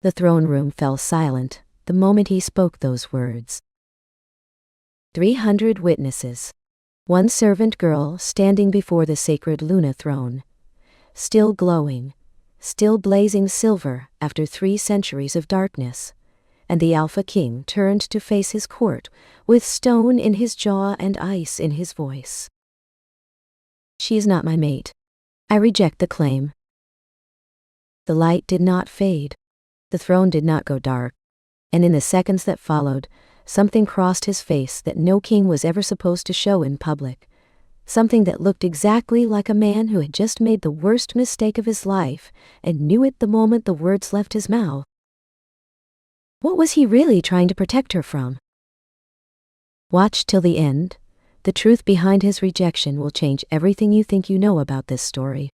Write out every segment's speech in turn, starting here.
The throne room fell silent the moment he spoke those words. 300 witnesses. One servant girl standing before the sacred Luna throne, still glowing, still blazing silver after 3 centuries of darkness, and the Alpha King turned to face his court with stone in his jaw and ice in his voice. She is not my mate. I reject the claim. The light did not fade. The throne did not go dark, and in the seconds that followed, something crossed his face that no king was ever supposed to show in public, something that looked exactly like a man who had just made the worst mistake of his life and knew it the moment the words left his mouth. What was he really trying to protect her from? Watch till the end. The truth behind his rejection will change everything you think you know about this story.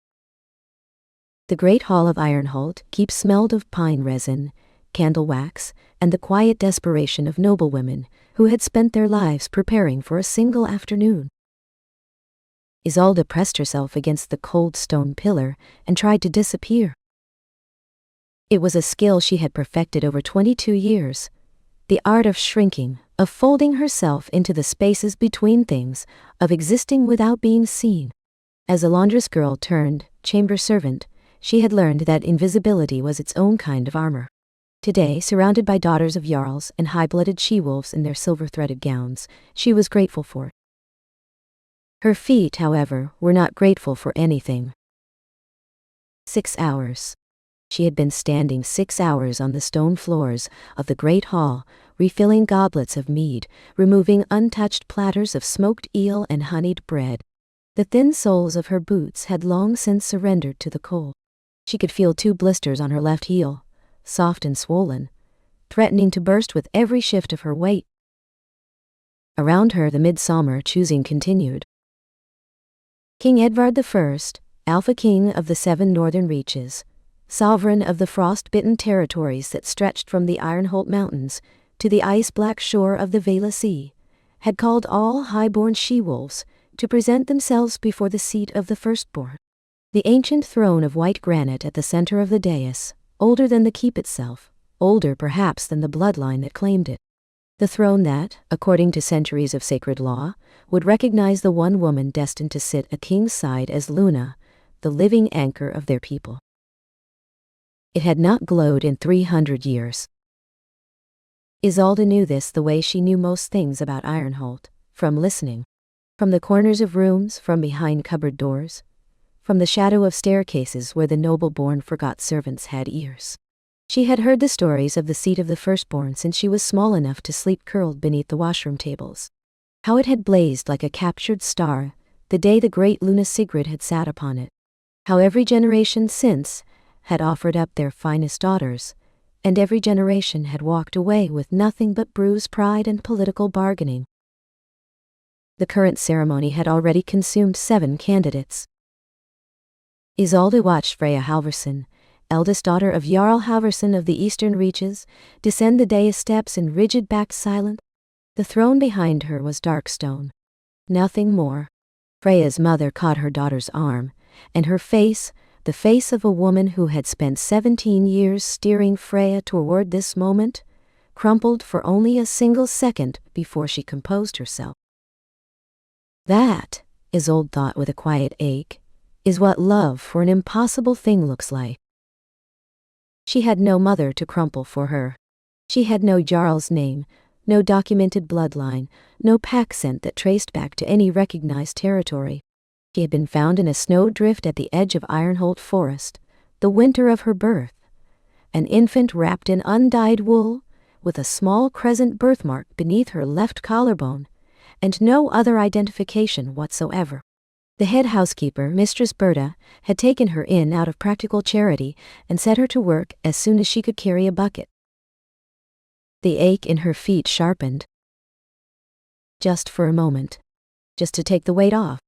The great hall of Ironholt keeps smelled of pine resin, candle wax, and the quiet desperation of noblewomen who had spent their lives preparing for a single afternoon. Isolde pressed herself against the cold stone pillar and tried to disappear. It was a skill she had perfected over 22 years, the art of shrinking, of folding herself into the spaces between things, of existing without being seen. As a laundress girl turned chamber servant, she had learned that invisibility was its own kind of armor. Today, surrounded by daughters of jarls and high-blooded she-wolves in their silver-threaded gowns, she was grateful for it. Her feet, however, were not grateful for anything. 6 hours. She had been standing 6 hours on the stone floors of the great hall, refilling goblets of mead, removing untouched platters of smoked eel and honeyed bread. The thin soles of her boots had long since surrendered to the cold. She could feel 2 blisters on her left heel, soft and swollen, threatening to burst with every shift of her weight. Around her the midsummer choosing continued. King Edvard I, Alpha King of the 7 northern reaches, sovereign of the frost-bitten territories that stretched from the Ironholt Mountains to the ice-black shore of the Vela Sea, had called all high-born she-wolves to present themselves before the seat of the firstborn. The ancient throne of white granite at the center of the dais, older than the keep itself, older perhaps than the bloodline that claimed it. The throne that, according to centuries of sacred law, would recognize the one woman destined to sit at king's side as Luna, the living anchor of their people. It had not glowed in 300 years. Isolde knew this the way she knew most things about Ironholt, from listening. From the corners of rooms, from behind cupboard doors, from the shadow of staircases where the noble-born forgot servants had ears. She had heard the stories of the seat of the firstborn since she was small enough to sleep curled beneath the washroom tables. How it had blazed like a captured star the day the great Luna Sigrid had sat upon it. How every generation since had offered up their finest daughters, and every generation had walked away with nothing but bruised pride and political bargaining. The current ceremony had already consumed 7 candidates. Isolde watched Freya Halvorsen, eldest daughter of Jarl Halvorsen of the Eastern Reaches, descend the dais steps in rigid-backed silence. The throne behind her was dark stone. Nothing more. Freya's mother caught her daughter's arm, and her face, the face of a woman who had spent 17 years steering Freya toward this moment, crumpled for only a single second before she composed herself. That, Isolde thought with a quiet ache, is what love for an impossible thing looks like. She had no mother to crumple for her. She had no jarl's name, no documented bloodline, no pack scent that traced back to any recognized territory. She had been found in a snowdrift at the edge of Ironholt Forest, the winter of her birth, an infant wrapped in undyed wool, with a small crescent birthmark beneath her left collarbone, and no other identification whatsoever. The head housekeeper, Mistress Berta, had taken her in out of practical charity and set her to work as soon as she could carry a bucket. The ache in her feet sharpened. Just for a moment. Just to take the weight off.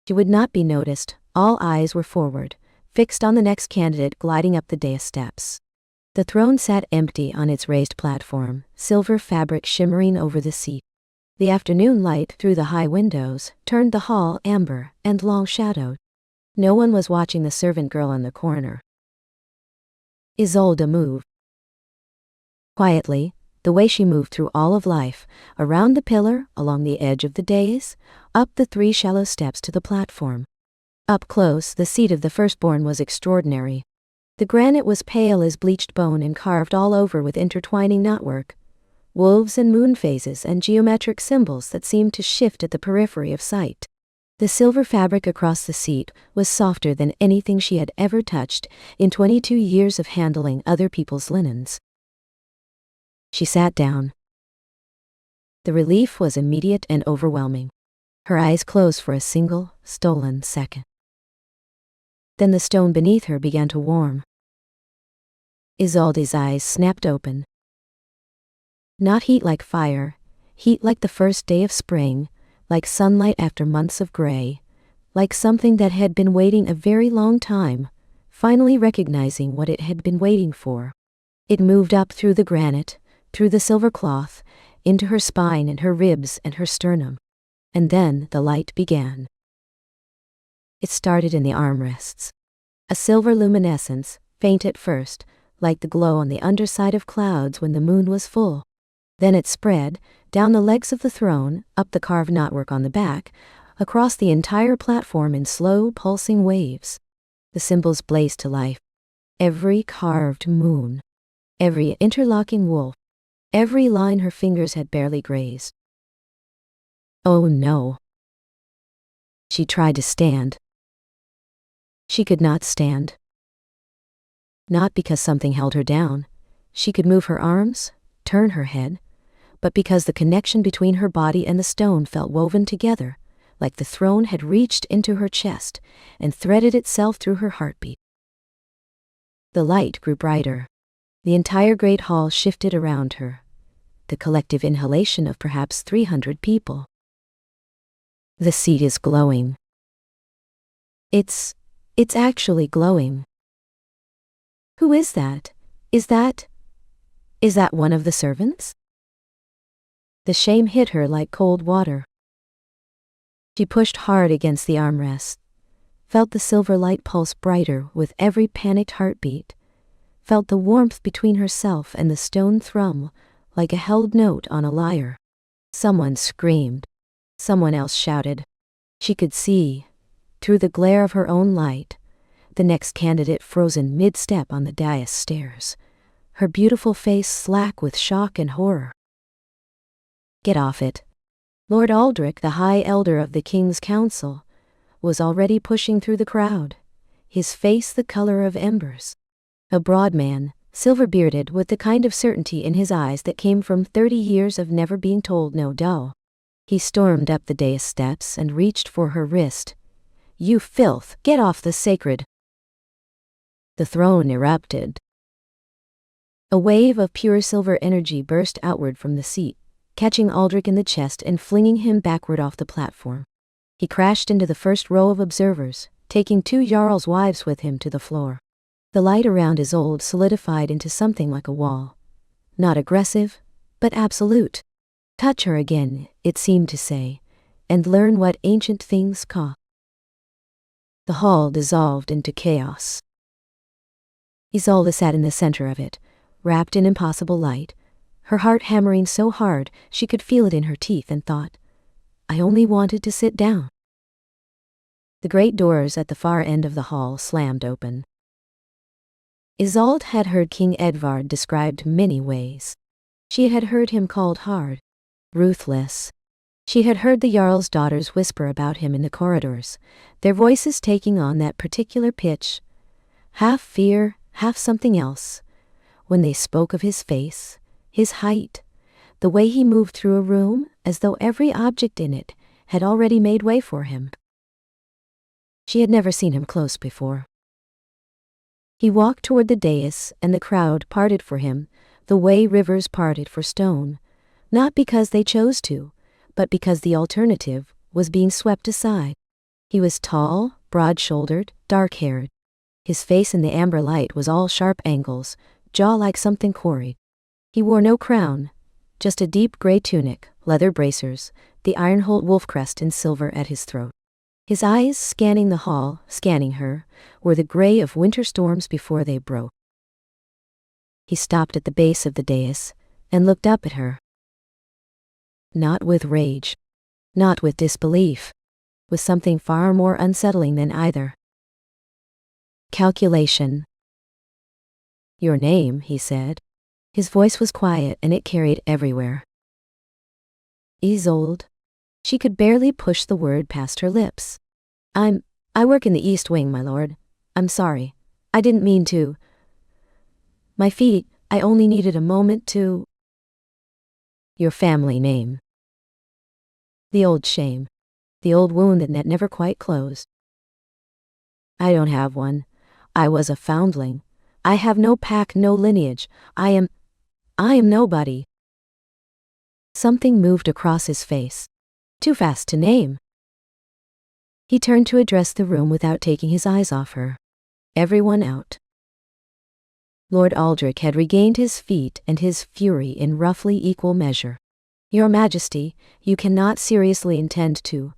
She would not be noticed. All eyes were forward, fixed on the next candidate gliding up the dais steps. The throne sat empty on its raised platform, silver fabric shimmering over the seat. The afternoon light through the high windows turned the hall amber and long-shadowed. No one was watching the servant girl in the corner. Isolde moved. Quietly, the way she moved through all of life, around the pillar, along the edge of the dais, up the 3 shallow steps to the platform. Up close, the seat of the firstborn was extraordinary. The granite was pale as bleached bone and carved all over with intertwining knotwork, wolves and moon phases and geometric symbols that seemed to shift at the periphery of sight. The silver fabric across the seat was softer than anything she had ever touched in 22 years of handling other people's linens. She sat down. The relief was immediate and overwhelming. Her eyes closed for a single, stolen second. Then the stone beneath her began to warm. Isolde's eyes snapped open. Not heat like fire, heat like the first day of spring, like sunlight after months of gray, like something that had been waiting a very long time, finally recognizing what it had been waiting for. It moved up through the granite, through the silver cloth, into her spine and her ribs and her sternum. And then the light began. It started in the armrests. A silver luminescence, faint at first, like the glow on the underside of clouds when the moon was full. Then it spread, down the legs of the throne, up the carved knotwork on the back, across the entire platform in slow, pulsing waves. The symbols blazed to life. Every carved moon, every interlocking wolf, every line her fingers had barely grazed. Oh no. She tried to stand. She could not stand. Not because something held her down. She could move her arms, turn her head, but because the connection between her body and the stone felt woven together, like the throne had reached into her chest and threaded itself through her heartbeat. The light grew brighter. The entire great hall shifted around her, the collective inhalation of perhaps 300 people. The seat is glowing. It's actually glowing. Who is that? Is that one of the servants? The shame hit her like cold water. She pushed hard against the armrest, felt the silver light pulse brighter with every panicked heartbeat, felt the warmth between herself and the stone thrum like a held note on a lyre. Someone screamed. Someone else shouted. She could see, through the glare of her own light, the next candidate frozen mid-step on the dais stairs, her beautiful face slack with shock and horror. Get off it. Lord Aldrich, the High Elder of the King's Council, was already pushing through the crowd, his face the color of embers. A broad man, silver-bearded, with the kind of certainty in his eyes that came from 30 years of never being told no dull. He stormed up the dais steps and reached for her wrist. You filth, get off the sacred. The throne erupted. A wave of pure silver energy burst outward from the seat, catching Aldrich in the chest and flinging him backward off the platform. He crashed into the first row of observers, taking 2 Jarl's wives with him to the floor. The light around Isolde solidified into something like a wall. Not aggressive, but absolute. Touch her again, it seemed to say, and learn what ancient things cost. The hall dissolved into chaos. Isolde sat in the center of it, wrapped in impossible light, her heart hammering so hard she could feel it in her teeth, and thought, I only wanted to sit down. The great doors at the far end of the hall slammed open. Isolde had heard King Edvard described many ways. She had heard him called hard, ruthless. She had heard the Jarl's daughters whisper about him in the corridors, their voices taking on that particular pitch, half fear, half something else, when they spoke of his face, his height, the way he moved through a room as though every object in it had already made way for him. She had never seen him close before. He walked toward the dais, and the crowd parted for him, the way rivers parted for stone, not because they chose to, but because the alternative was being swept aside. He was tall, broad-shouldered, dark-haired. His face in the amber light was all sharp angles, jaw like something quarried. He wore no crown, just a deep gray tunic, leather bracers, the iron-hulled wolf crest in silver at his throat. His eyes, scanning the hall, scanning her, were the gray of winter storms before they broke. He stopped at the base of the dais and looked up at her. Not with rage, not with disbelief, with something far more unsettling than either. Calculation. Your name, he said. His voice was quiet and it carried everywhere. Isolde. She could barely push the word past her lips. I work in the East Wing, my lord. I'm sorry. I didn't mean to. My feet, I only needed a moment to. Your family name. The old shame. The old wound that never quite closed. I don't have one. I was a foundling. I have no pack, no lineage. I am nobody. Something moved across his face. Too fast to name. He turned to address the room without taking his eyes off her. Everyone out. Lord Aldrich had regained his feet and his fury in roughly equal measure. Your Majesty, you cannot seriously intend to.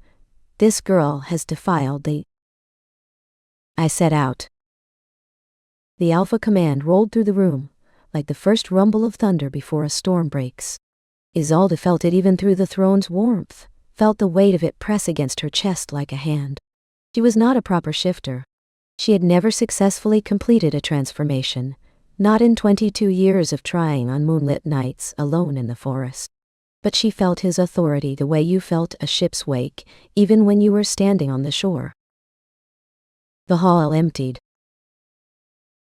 This girl has defiled the. I set out. The Alpha command rolled through the room, like the first rumble of thunder before a storm breaks. Isolde felt it even through the throne's warmth, felt the weight of it press against her chest like a hand. She was not a proper shifter. She had never successfully completed a transformation, not in 22 years of trying on moonlit nights alone in the forest. But she felt his authority the way you felt a ship's wake, even when you were standing on the shore. The hall emptied.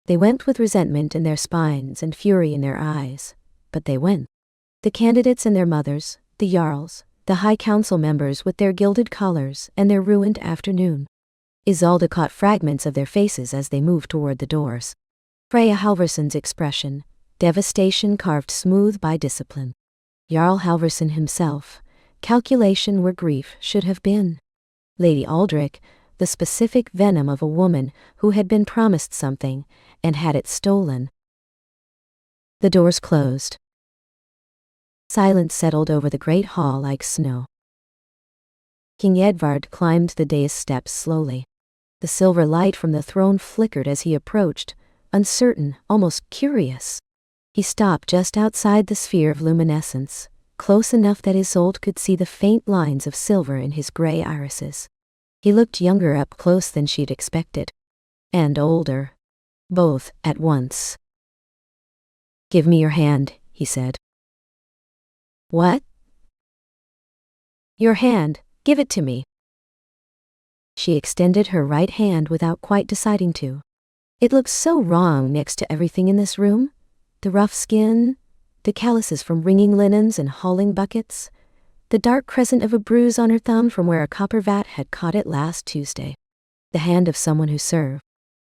They went with resentment in their spines and fury in their eyes, but they went. The candidates and their mothers, the jarls, the High Council members with their gilded collars and their ruined afternoon. Isolde caught fragments of their faces as they moved toward the doors. Freya Halverson's expression, devastation carved smooth by discipline. Jarl Halverson himself, calculation where grief should have been. Lady Aldrich, the specific venom of a woman who had been promised something and had it stolen. The doors closed. Silence settled over the great hall like snow. King Edvard climbed the dais steps slowly. The silver light from the throne flickered as he approached, uncertain, almost curious. He stopped just outside the sphere of luminescence, close enough that Isolde could see the faint lines of silver in his gray irises. He looked younger up close than she'd expected. And older. Both at once. Give me your hand, he said. What? Your hand, give it to me. She extended her right hand without quite deciding to. It looked so wrong next to everything in this room. The rough skin, the calluses from wringing linens and hauling buckets, the dark crescent of a bruise on her thumb from where a copper vat had caught it last Tuesday. The hand of someone who served,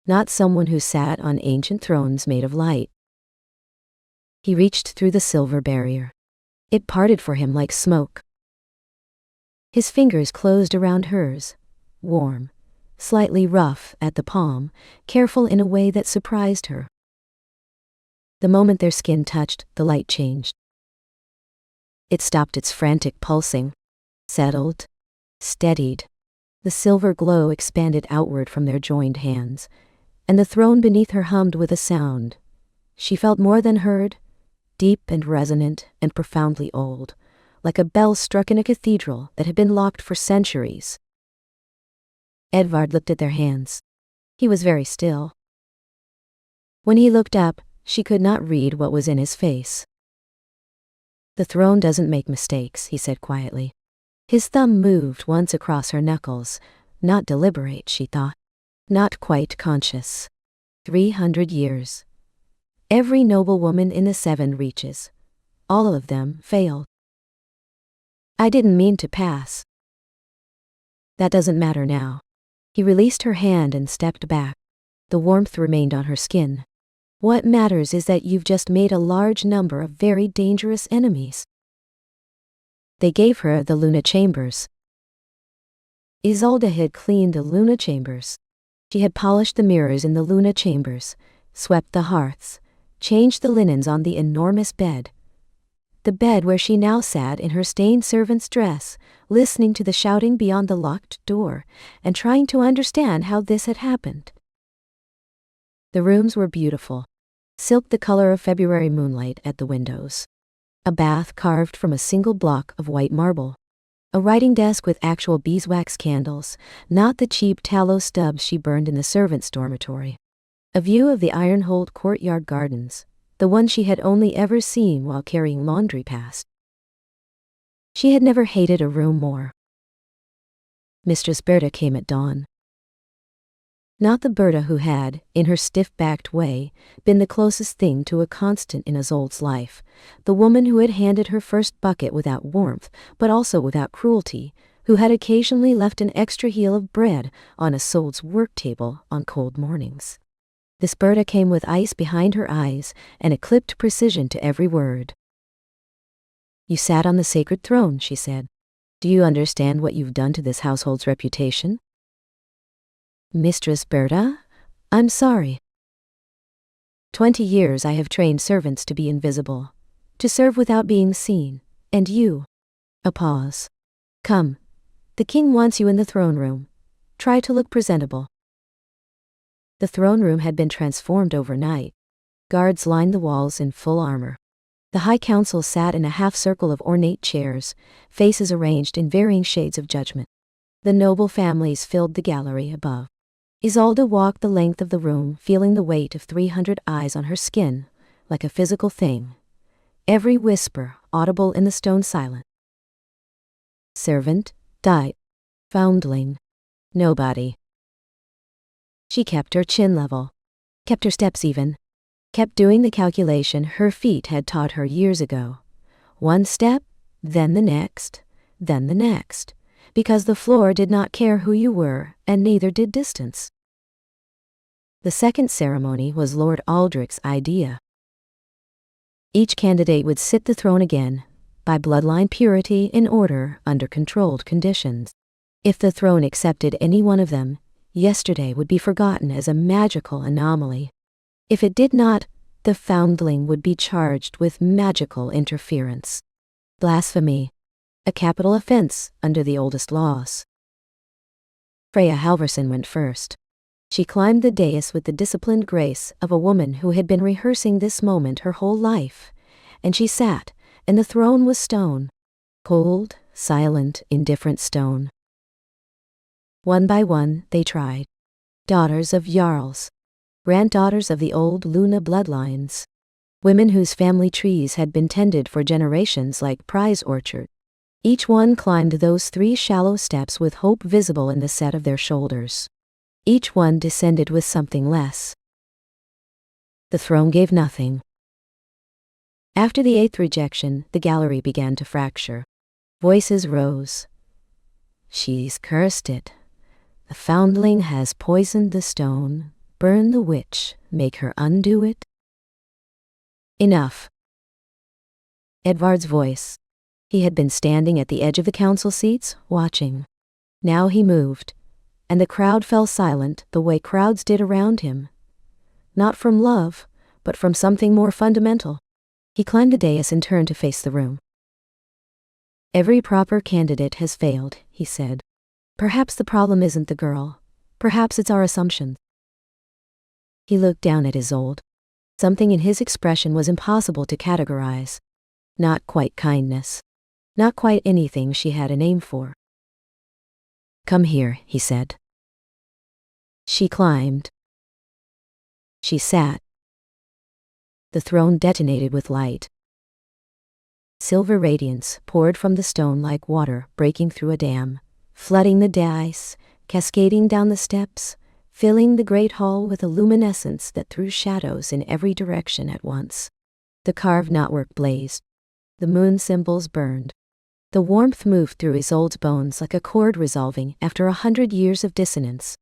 not someone who sat on ancient thrones made of light. He reached through the silver barrier. It parted for him like smoke. His fingers closed around hers, warm, slightly rough at the palm, careful in a way that surprised her. The moment their skin touched, the light changed. It stopped its frantic pulsing, settled, steadied. The silver glow expanded outward from their joined hands, and the throne beneath her hummed with a sound. She felt more than heard, deep and resonant and profoundly old, like a bell struck in a cathedral that had been locked for centuries. Edvard looked at their hands. He was very still. When he looked up, she could not read what was in his face. The throne doesn't make mistakes, he said quietly. His thumb moved once across her knuckles, not deliberate, she thought. Not quite conscious. 300 years. Every noblewoman in the 7 reaches. All of them failed. I didn't mean to pass. That doesn't matter now. He released her hand and stepped back. The warmth remained on her skin. What matters is that you've just made a large number of very dangerous enemies. They gave her the Luna Chambers. Isolde had cleaned the Luna Chambers. She had polished the mirrors in the Luna Chambers, swept the hearths, changed the linens on the enormous bed. The bed where she now sat in her stained servant's dress, listening to the shouting beyond the locked door, and trying to understand how this had happened. The rooms were beautiful. silk the color of February moonlight at the windows. A bath carved from a single block of white marble. A writing desk with actual beeswax candles, not the cheap tallow stubs she burned in the servants' dormitory. A view of the iron-holed courtyard gardens, the one she had only ever seen while carrying laundry past. She had never hated a room more. Mistress Berta came at dawn. Not the Berta who had, in her stiff-backed way, been the closest thing to a constant in Isolde's life, the woman who had handed her first bucket without warmth, but also without cruelty, who had occasionally left an extra heel of bread on Isolde's work table on cold mornings. This Berta came with ice behind her eyes and a clipped precision to every word. "You sat on the sacred throne," she said. "Do you understand what you've done to this household's reputation?" "Mistress Berta, I'm sorry. 20 years I have trained servants to be invisible, to serve without being seen, and you—" A pause. "Come, the king wants you in the throne room. Try to look presentable." The throne room had been transformed overnight. Guards lined the walls in full armor. The High Council sat in a half-circle of ornate chairs, faces arranged in varying shades of judgment. The noble families filled the gallery above. Isolde walked the length of the room, feeling the weight of 300 eyes on her skin, like a physical thing. Every whisper audible in the stone silence. Servant, died. Foundling, nobody. She kept her chin level, kept her steps even, kept doing the calculation her feet had taught her years ago. One step, then the next, because the floor did not care who you were, and neither did distance. The second ceremony was Lord Aldrich's idea. Each candidate would sit the throne again, by bloodline purity in order under controlled conditions. If the throne accepted any one of them, yesterday would be forgotten as a magical anomaly. If it did not, the foundling would be charged with magical interference. Blasphemy, a capital offense under the oldest laws. Freya Halverson went first. She climbed the dais with the disciplined grace of a woman who had been rehearsing this moment her whole life, and she sat, and the throne was stone. Cold, silent, indifferent stone. One by one they tried. Daughters of Jarls. Granddaughters of the old Luna bloodlines. Women whose family trees had been tended for generations like prize orchard. Each one climbed those 3 shallow steps with hope visible in the set of their shoulders. Each one descended with something less. The throne gave nothing. After the 8th rejection, the gallery began to fracture. Voices rose. "She's cursed it. The foundling has poisoned the stone. Burn the witch. Make her undo it." Enough. Edvard's voice. He had been standing at the edge of the council seats, watching. Now he moved, and the crowd fell silent the way crowds did around him. Not from love, but from something more fundamental. He climbed the dais and turned to face the room. "Every proper candidate has failed," he said. "Perhaps the problem isn't the girl. Perhaps it's our assumptions." He looked down at Isolde. Something in his expression was impossible to categorize. Not quite kindness. Not quite anything she had a name for. "Come here," he said. She climbed. She sat. The throne detonated with light. Silver radiance poured from the stone like water breaking through a dam, flooding the dais, cascading down the steps, filling the great hall with a luminescence that threw shadows in every direction at once. The carved knotwork blazed. The moon symbols burned. The warmth moved through Isolde's bones like a chord resolving after 100 years of dissonance.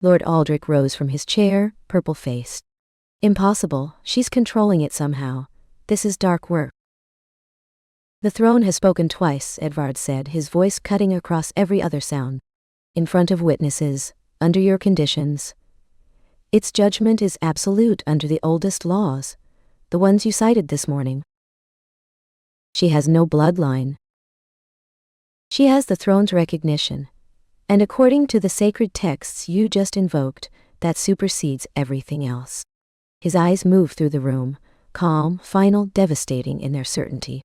Lord Aldrich rose from his chair, purple-faced. "Impossible, she's controlling it somehow. This is dark work." "The throne has spoken twice," Edvard said, his voice cutting across every other sound. "In front of witnesses, under your conditions. Its judgment is absolute under the oldest laws, the ones you cited this morning. She has no bloodline. She has the throne's recognition, and according to the sacred texts you just invoked, that supersedes everything else." His eyes moved through the room, calm, final, devastating in their certainty.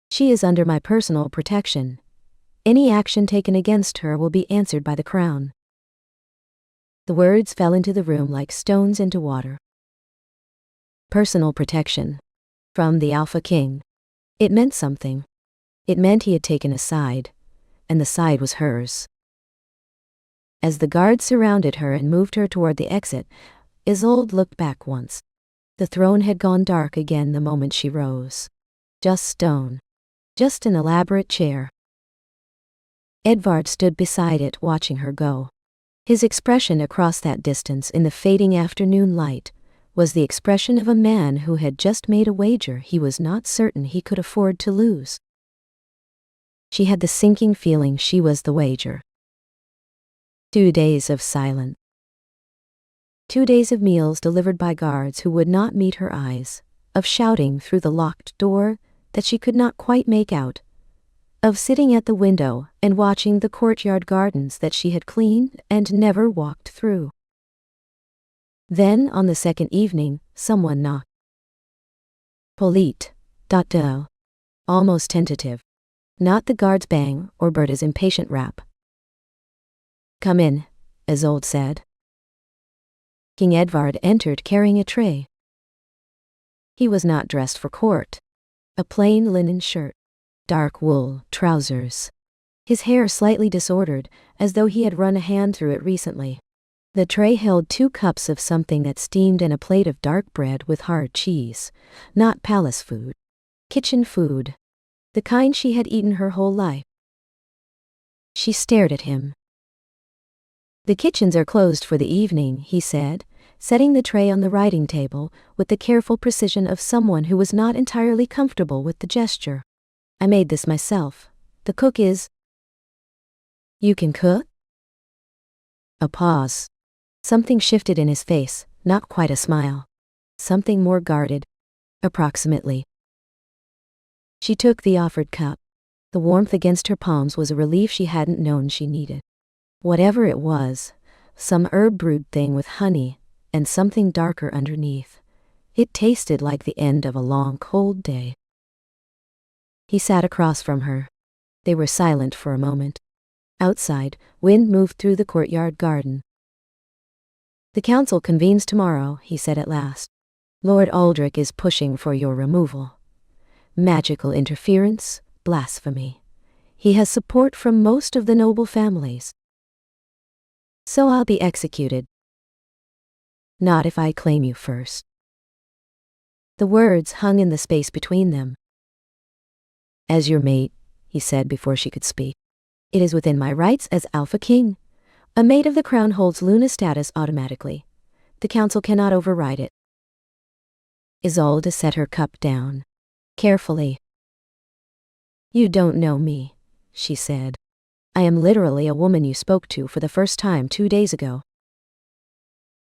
She is under my personal protection. Any action taken against her will be answered by the crown. The words fell into the room like stones into water. Personal protection. From the Alpha King. It meant something. It meant he had taken a side, and the side was hers. As the guards surrounded her and moved her toward the exit, Isolde looked back once. The throne had gone dark again the moment she rose. Just stone. Just an elaborate chair. Edvard stood beside it, watching her go. His expression across that distance in the fading afternoon light was the expression of a man who had just made a wager he was not certain he could afford to lose. She had the sinking feeling she was the wager. 2 days of silence. 2 days of meals delivered by guards who would not meet her eyes, of shouting through the locked door that she could not quite make out, of sitting at the window and watching the courtyard gardens that she had cleaned and never walked through. Then, on the second evening, someone knocked. Polite. Almost tentative. Not the guard's bang or Berta's impatient rap. "Come in," Isolde said. King Edvard entered carrying a tray. He was not dressed for court. A plain linen shirt. Dark wool trousers. His hair slightly disordered, as though he had run a hand through it recently. The tray held 2 cups of something that steamed and a plate of dark bread with hard cheese. Not palace food. Kitchen food. The kind she had eaten her whole life. She stared at him. "The kitchens are closed for the evening," he said, setting the tray on the writing table with the careful precision of someone who was not entirely comfortable with the gesture. "I made this myself. The cook is—" "You can cook?" A pause. Something shifted in his face, not quite a smile. Something more guarded. Approximately. She took the offered cup. The warmth against her palms was a relief she hadn't known she needed. Whatever it was, some herb-brewed thing with honey and something darker underneath. It tasted like the end of a long, cold day. He sat across from her. They were silent for a moment. Outside, wind moved through the courtyard garden. "The council convenes tomorrow," he said at last. "Lord Aldrich is pushing for your removal. Magical interference, blasphemy. He has support from most of the noble families. So I'll be executed. Not if I claim you first." The words hung in the space between them. "As your mate," he said before she could speak. "It is within my rights as Alpha King. A mate of the crown holds Luna status automatically. The council cannot override it." Isolde set her cup down. Carefully. "You don't know me," she said. "I am literally a woman you spoke to for the first time 2 days ago."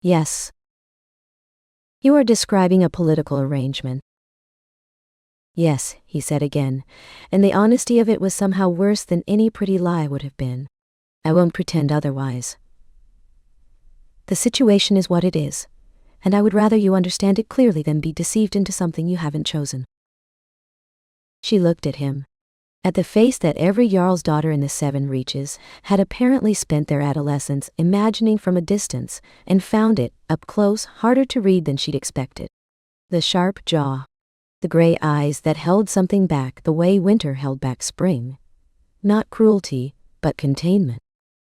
"Yes." "You are describing a political arrangement." "Yes," he said again, and the honesty of it was somehow worse than any pretty lie would have been. "I won't pretend otherwise. The situation is what it is, and I would rather you understand it clearly than be deceived into something you haven't chosen." She looked at him. At the face that every Jarl's daughter in the 7 Reaches had apparently spent their adolescence imagining from a distance and found it, up close, harder to read than she'd expected. The sharp jaw. The gray eyes that held something back the way winter held back spring. Not cruelty, but containment.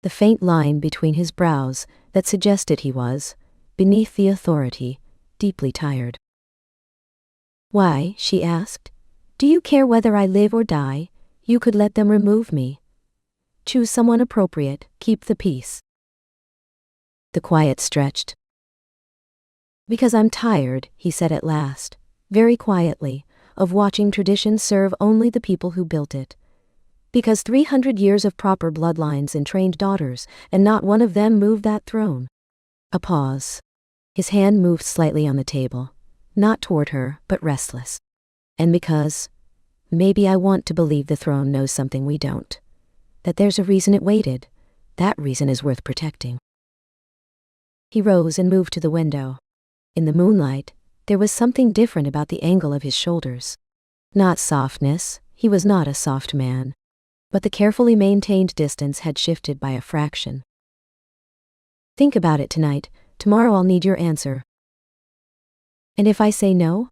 The faint line between his brows that suggested he was, beneath the authority, deeply tired. "Why?" she asked. "Do you care whether I live or die? You could let them remove me. Choose someone appropriate, keep the peace." The quiet stretched. "Because I'm tired," he said at last, very quietly, "of watching tradition serve only the people who built it. Because 300 years of proper bloodlines and trained daughters, and not one of them moved that throne." A pause. His hand moved slightly on the table, not toward her, but restless. "And because maybe I want to believe the throne knows something we don't. That there's a reason it waited. That reason is worth protecting." He rose and moved to the window. In the moonlight, there was something different about the angle of his shoulders. Not softness, he was not a soft man. But the carefully maintained distance had shifted by a fraction. Think about it tonight. Tomorrow I'll need your answer. And if I say no?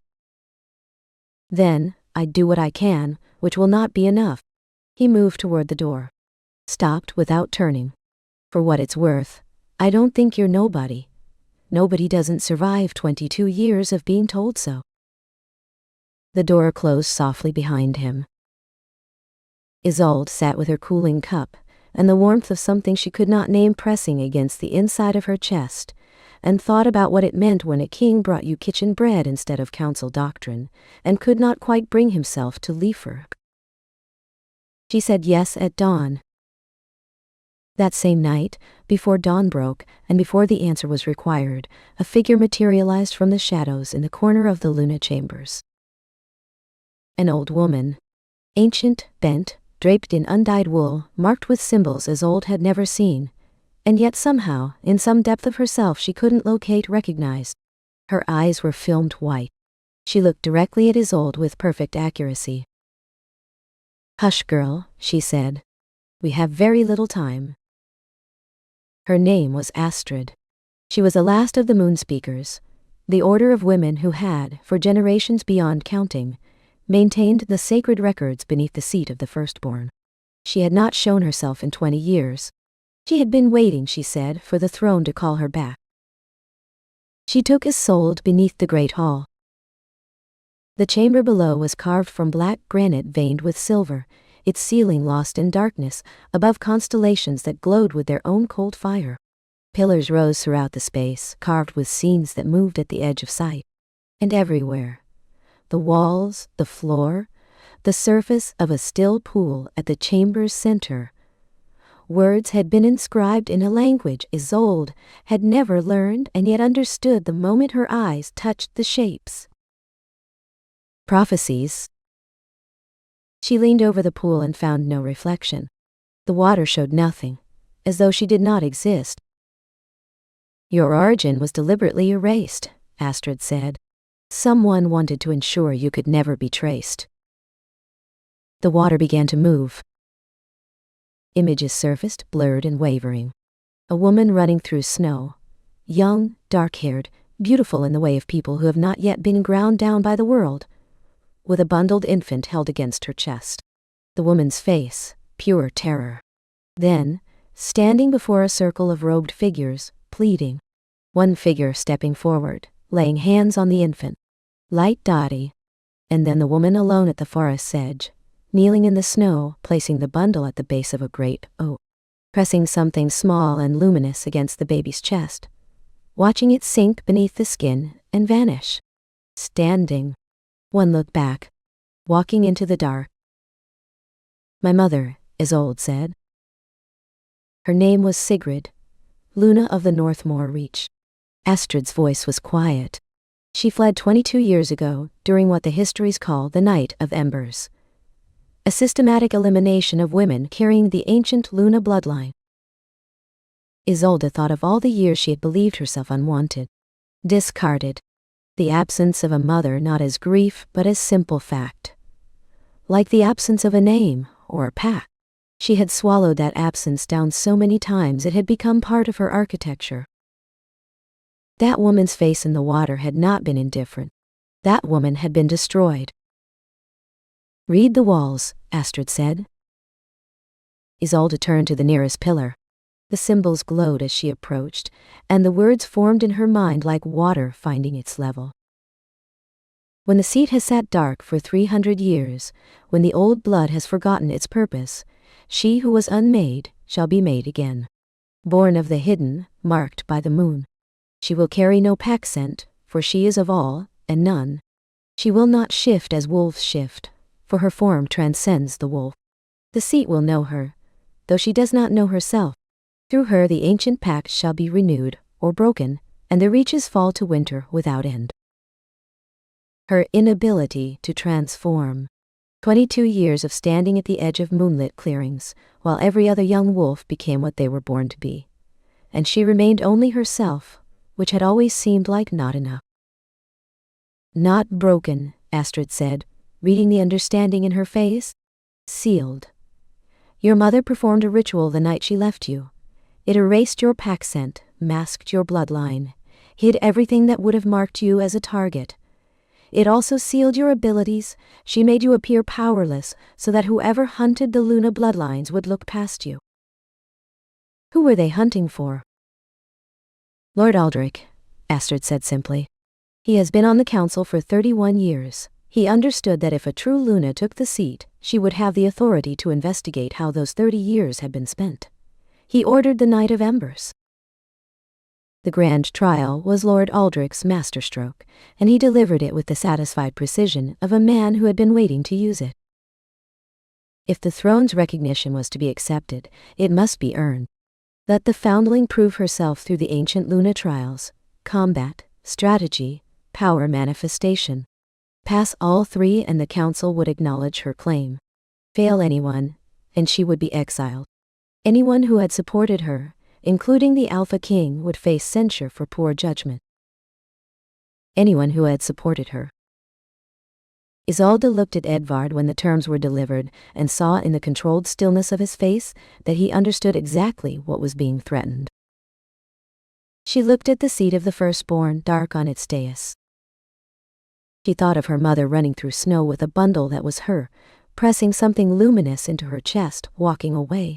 Then, I'd do what I can, which will not be enough. He moved toward the door. Stopped without turning. For what it's worth, I don't think you're nobody. Nobody doesn't survive 22 years of being told so. The door closed softly behind him. Isolde sat with her cooling cup, and the warmth of something she could not name pressing against the inside of her chest, and thought about what it meant when a king brought you kitchen bread instead of council doctrine, and could not quite bring himself to leave her. She said yes at dawn. That same night, before dawn broke, and before the answer was required, a figure materialized from the shadows in the corner of the Luna chambers. An old woman. Ancient, bent, draped in undyed wool, marked with symbols Isolde had never seen, and yet somehow, in some depth of herself she couldn't recognize. Her eyes were filmed white. She looked directly at Isolde with perfect accuracy. "Hush, girl," she said. "We have very little time." Her name was Astrid. She was the last of the Moon Speakers, the order of women who had, for generations beyond counting, maintained the sacred records beneath the seat of the firstborn. She had not shown herself in 20 years. She had been waiting, she said, for the throne to call her back. She took Isolde beneath the great hall. The chamber below was carved from black granite veined with silver, its ceiling lost in darkness, above constellations that glowed with their own cold fire. Pillars rose throughout the space, carved with scenes that moved at the edge of sight. And everywhere, the walls, the floor, the surface of a still pool at the chamber's center, words had been inscribed in a language Isolde had never learned and yet understood the moment her eyes touched the shapes. Prophecies. She leaned over the pool and found no reflection. The water showed nothing, as though she did not exist. "Your origin was deliberately erased," Astrid said. "Someone wanted to ensure you could never be traced." The water began to move. Images surfaced, blurred and wavering. A woman running through snow. Young, dark-haired, beautiful in the way of people who have not yet been ground down by the world, with a bundled infant held against her chest. The woman's face, pure terror. Then, standing before a circle of robed figures, pleading. One figure stepping forward, laying hands on the infant. Light Dottie. And then the woman alone at the forest's edge, kneeling in the snow, placing the bundle at the base of a great oak, pressing something small and luminous against the baby's chest, watching it sink beneath the skin and vanish. Standing. One looked back, walking into the dark. "My mother," Isolde said. Her name was Sigrid, Luna of the Northmoor Reach. Astrid's voice was quiet. She fled 22 years ago, during what the histories call the Night of Embers, a systematic elimination of women carrying the ancient Luna bloodline. Isolde thought of all the years she had believed herself unwanted, discarded. The absence of a mother not as grief but as simple fact. Like the absence of a name or a path. She had swallowed that absence down so many times it had become part of her architecture. That woman's face in the water had not been indifferent. That woman had been destroyed. "Read the walls," Astrid said. Isolde turned to the nearest pillar. The symbols glowed as she approached, and the words formed in her mind like water finding its level. "When the seat has sat dark for 300 years, when the old blood has forgotten its purpose, she who was unmade shall be made again. Born of the hidden, marked by the moon. She will carry no pack scent, for she is of all, and none. She will not shift as wolves shift, for her form transcends the wolf. The seat will know her, though she does not know herself. Through her the ancient pact shall be renewed, or broken, and the reaches fall to winter without end." Her inability to transform. 22 years of standing at the edge of moonlit clearings, while every other young wolf became what they were born to be. And she remained only herself, which had always seemed like not enough. Not broken, Astrid said, reading the understanding in her face. Sealed. Your mother performed a ritual the night she left you. It erased your pack scent, masked your bloodline, hid everything that would have marked you as a target. It also sealed your abilities. She made you appear powerless so that whoever hunted the Luna bloodlines would look past you. Who were they hunting for? Lord Aldrich, Astrid said simply. He has been on the council for 31 years. He understood that if a true Luna took the seat, she would have the authority to investigate how those 30 years had been spent. He ordered the Night of Embers. The grand trial was Lord Aldrich's masterstroke, and he delivered it with the satisfied precision of a man who had been waiting to use it. If the throne's recognition was to be accepted, it must be earned. Let the foundling prove herself through the ancient Luna trials: combat, strategy, power manifestation. Pass all three and the council would acknowledge her claim. Fail anyone, and she would be exiled. Anyone who had supported her, including the Alpha King, would face censure for poor judgment. Anyone who had supported her. Isolde looked at Edvard when the terms were delivered and saw in the controlled stillness of his face that he understood exactly what was being threatened. She looked at the seat of the firstborn, dark on its dais. She thought of her mother running through snow with a bundle that was her, pressing something luminous into her chest, walking away.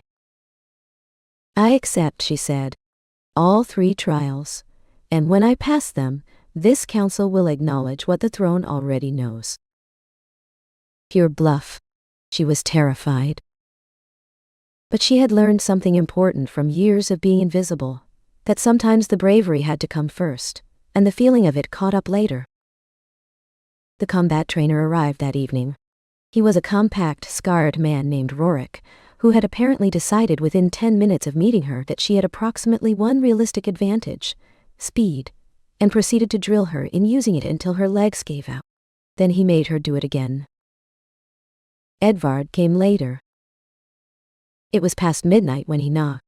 I accept, she said, all three trials, and when I pass them, this council will acknowledge what the throne already knows. Pure bluff. She was terrified. But she had learned something important from years of being invisible, that sometimes the bravery had to come first, and the feeling of it caught up later. The combat trainer arrived that evening. He was a compact, scarred man named Rorik, who had apparently decided within 10 minutes of meeting her that she had approximately one realistic advantage: speed, and proceeded to drill her in using it until her legs gave out. Then he made her do it again. Edvard came later. It was past midnight when he knocked.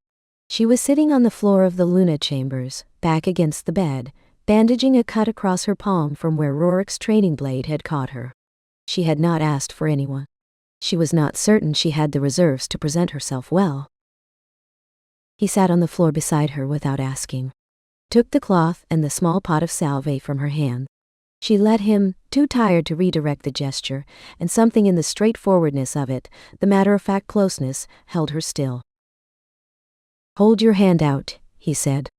She was sitting on the floor of the Luna chambers, back against the bed, bandaging a cut across her palm from where Rorik's training blade had caught her. She had not asked for anyone. She was not certain she had the reserves to present herself well. He sat on the floor beside her without asking, took the cloth and the small pot of salve from her hand. She let him, too tired to redirect the gesture, and something in the straightforwardness of it, the matter-of-fact closeness, held her still. Hold your hand out, he said.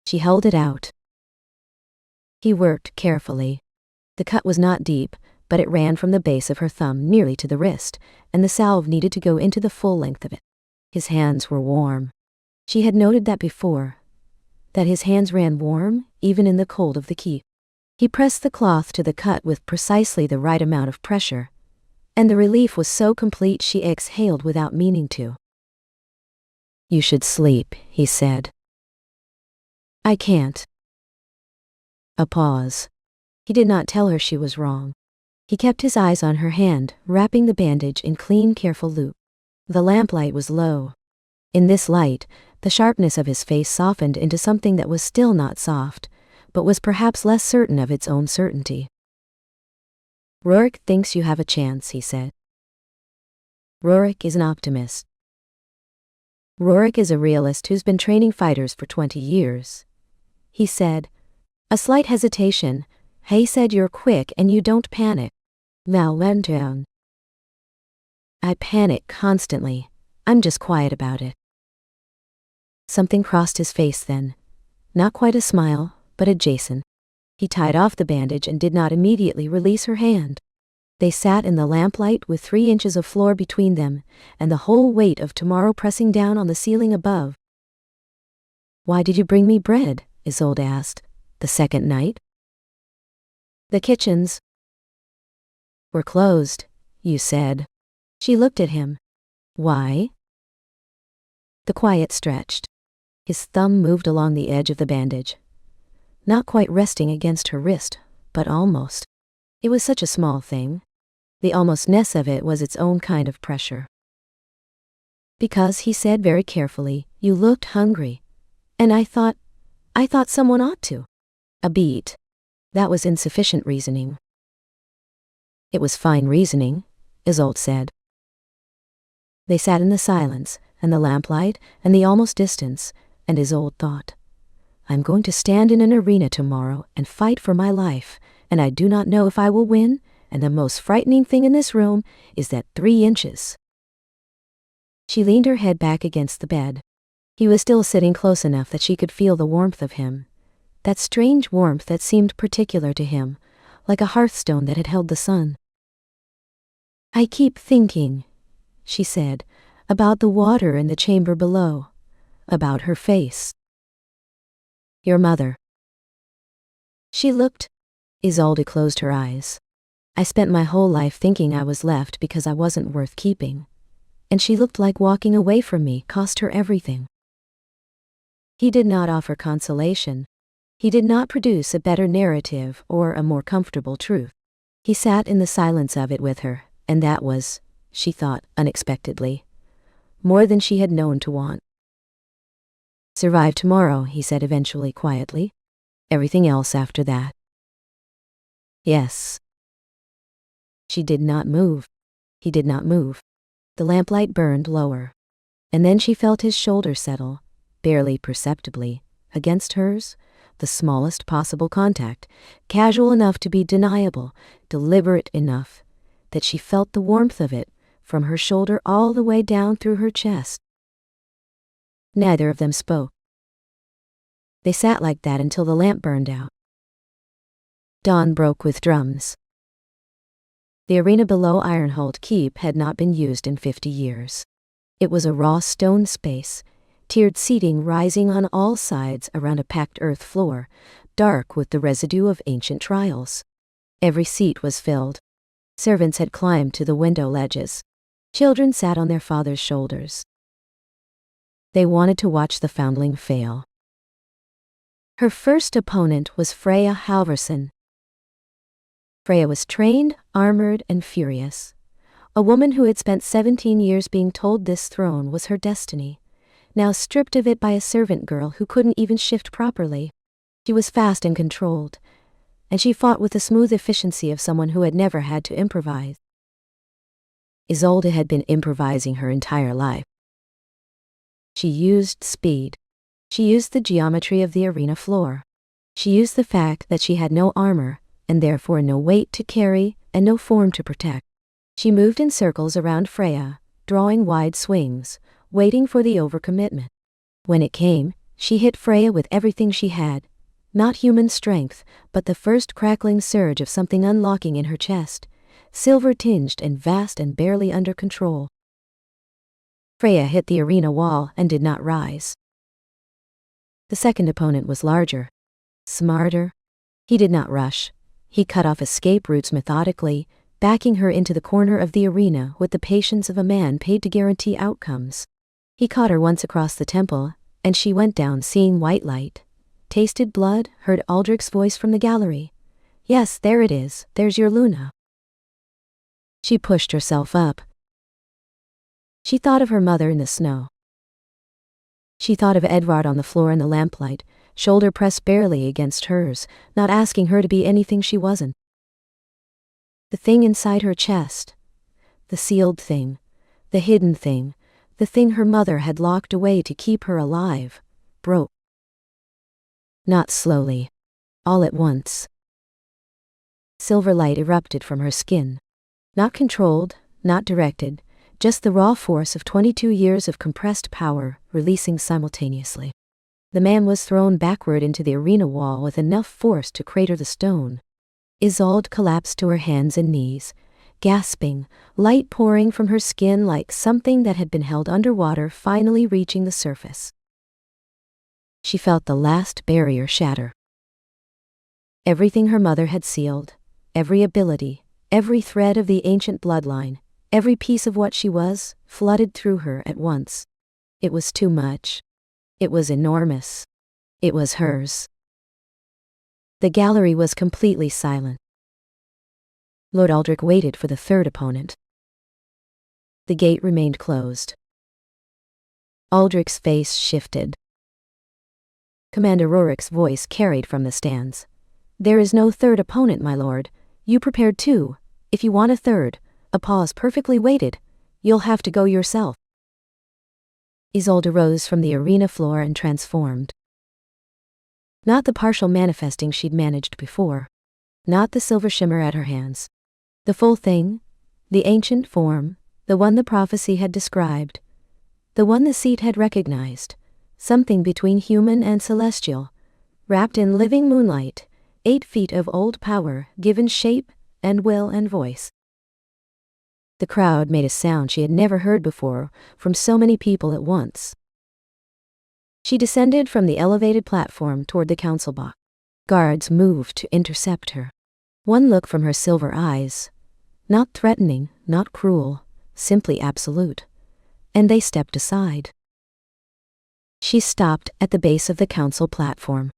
She held it out. He worked carefully. The cut was not deep, but it ran from the base of her thumb nearly to the wrist, and the salve needed to go into the full length of it. His hands were warm. She had noted that before, that his hands ran warm even in the cold of the keep. He pressed the cloth to the cut with precisely the right amount of pressure, and the relief was so complete she exhaled without meaning to. You should sleep, he said. I can't. A pause. He did not tell her she was wrong. He kept his eyes on her hand, wrapping the bandage in clean, careful loop. The lamplight was low. In this light, the sharpness of his face softened into something that was still not soft, but was perhaps less certain of its own certainty. Rorik thinks you have a chance, he said. Rorik is an optimist. Rorik is a realist who's been training fighters for 20 years. He said. A slight hesitation. He said you're quick and you don't panic. Val went down. I panic constantly. I'm just quiet about it. Something crossed his face then. Not quite a smile, but adjacent. He tied off the bandage and did not immediately release her hand. They sat in the lamplight with 3 inches of floor between them, and the whole weight of tomorrow pressing down on the ceiling above. Why did you bring me bread? Isolde asked. The second night? The kitchens were closed, you said. She looked at him. Why? The quiet stretched. His thumb moved along the edge of the bandage. Not quite resting against her wrist, but almost. It was such a small thing. The almostness of it was its own kind of pressure. Because, he said very carefully, you looked hungry. And I thought someone ought to. A beet. That was insufficient reasoning. It was fine reasoning, Isolde said. They sat in the silence, and the lamplight, and the almost distance, and Isolde thought, I'm going to stand in an arena tomorrow and fight for my life, and I do not know if I will win, and the most frightening thing in this room is that 3 inches. She leaned her head back against the bed. He was still sitting close enough that she could feel the warmth of him, that strange warmth that seemed particular to him, like a hearthstone that had held the sun. I keep thinking, she said, about the water in the chamber below, about her face. Your mother. She looked. Isolde closed her eyes. I spent my whole life thinking I was left because I wasn't worth keeping, and she looked like walking away from me cost her everything. He did not offer consolation. He did not produce a better narrative or a more comfortable truth. He sat in the silence of it with her, and that was, she thought unexpectedly, more than she had known to want. Survive tomorrow, he said eventually quietly. Everything else after that. Yes. She did not move. He did not move. The lamplight burned lower, and then she felt his shoulder settle, barely perceptibly, against hers, the smallest possible contact, casual enough to be deniable, deliberate enough, that she felt the warmth of it, from her shoulder all the way down through her chest. Neither of them spoke. They sat like that until the lamp burned out. Dawn broke with drums. The arena below Ironhold Keep had not been used in 50 years. It was a raw stone space, tiered seating rising on all sides around a packed earth floor, dark with the residue of ancient trials. Every seat was filled. Servants had climbed to the window ledges. Children sat on their fathers' shoulders. They wanted to watch the foundling fail. Her first opponent was Freya Halverson. Freya was trained, armored, and furious. A woman who had spent 17 years being told this throne was her destiny, now stripped of it by a servant girl who couldn't even shift properly. She was fast and controlled, and she fought with the smooth efficiency of someone who had never had to improvise. Isolde had been improvising her entire life. She used speed. She used the geometry of the arena floor. She used the fact that she had no armor, and therefore no weight to carry and no form to protect. She moved in circles around Freya, drawing wide swings, waiting for the overcommitment. When it came, she hit Freya with everything she had, not human strength, but the first crackling surge of something unlocking in her chest, silver-tinged and vast and barely under control. Freya hit the arena wall and did not rise. The second opponent was larger, smarter. He did not rush. He cut off escape routes methodically, backing her into the corner of the arena with the patience of a man paid to guarantee outcomes. He caught her once across the temple, and she went down seeing white light, tasted blood, heard Aldrich's voice from the gallery. Yes, there it is, there's your Luna. She pushed herself up. She thought of her mother in the snow. She thought of Edvard on the floor in the lamplight, shoulder pressed barely against hers, not asking her to be anything she wasn't. The thing inside her chest, the sealed thing, the hidden thing, the thing her mother had locked away to keep her alive, broke. Not slowly, all at once. Silver light erupted from her skin. Not controlled, not directed, just the raw force of 22 years of compressed power releasing simultaneously. The man was thrown backward into the arena wall with enough force to crater the stone. Isolde collapsed to her hands and knees, gasping, light pouring from her skin like something that had been held underwater finally reaching the surface. She felt the last barrier shatter. Everything her mother had sealed, every ability, every thread of the ancient bloodline, every piece of what she was, flooded through her at once. It was too much. It was enormous. It was hers. The gallery was completely silent. Lord Aldrich waited for the third opponent. The gate remained closed. Aldrich's face shifted. Commander Rorik's voice carried from the stands. There is no third opponent, my lord. You prepared two. If you want a third, a pause perfectly weighted, you'll have to go yourself. Isolde rose from the arena floor and transformed. Not the partial manifesting she'd managed before. Not the silver shimmer at her hands. The full thing, the ancient form, the one the prophecy had described, the one the seat had recognized, something between human and celestial, wrapped in living moonlight, 8 feet of old power given shape and will and voice. The crowd made a sound she had never heard before from so many people at once. She descended from the elevated platform toward the council box. Guards moved to intercept her. One look from her silver eyes, not threatening, not cruel, simply absolute, and they stepped aside. She stopped at the base of the council platform.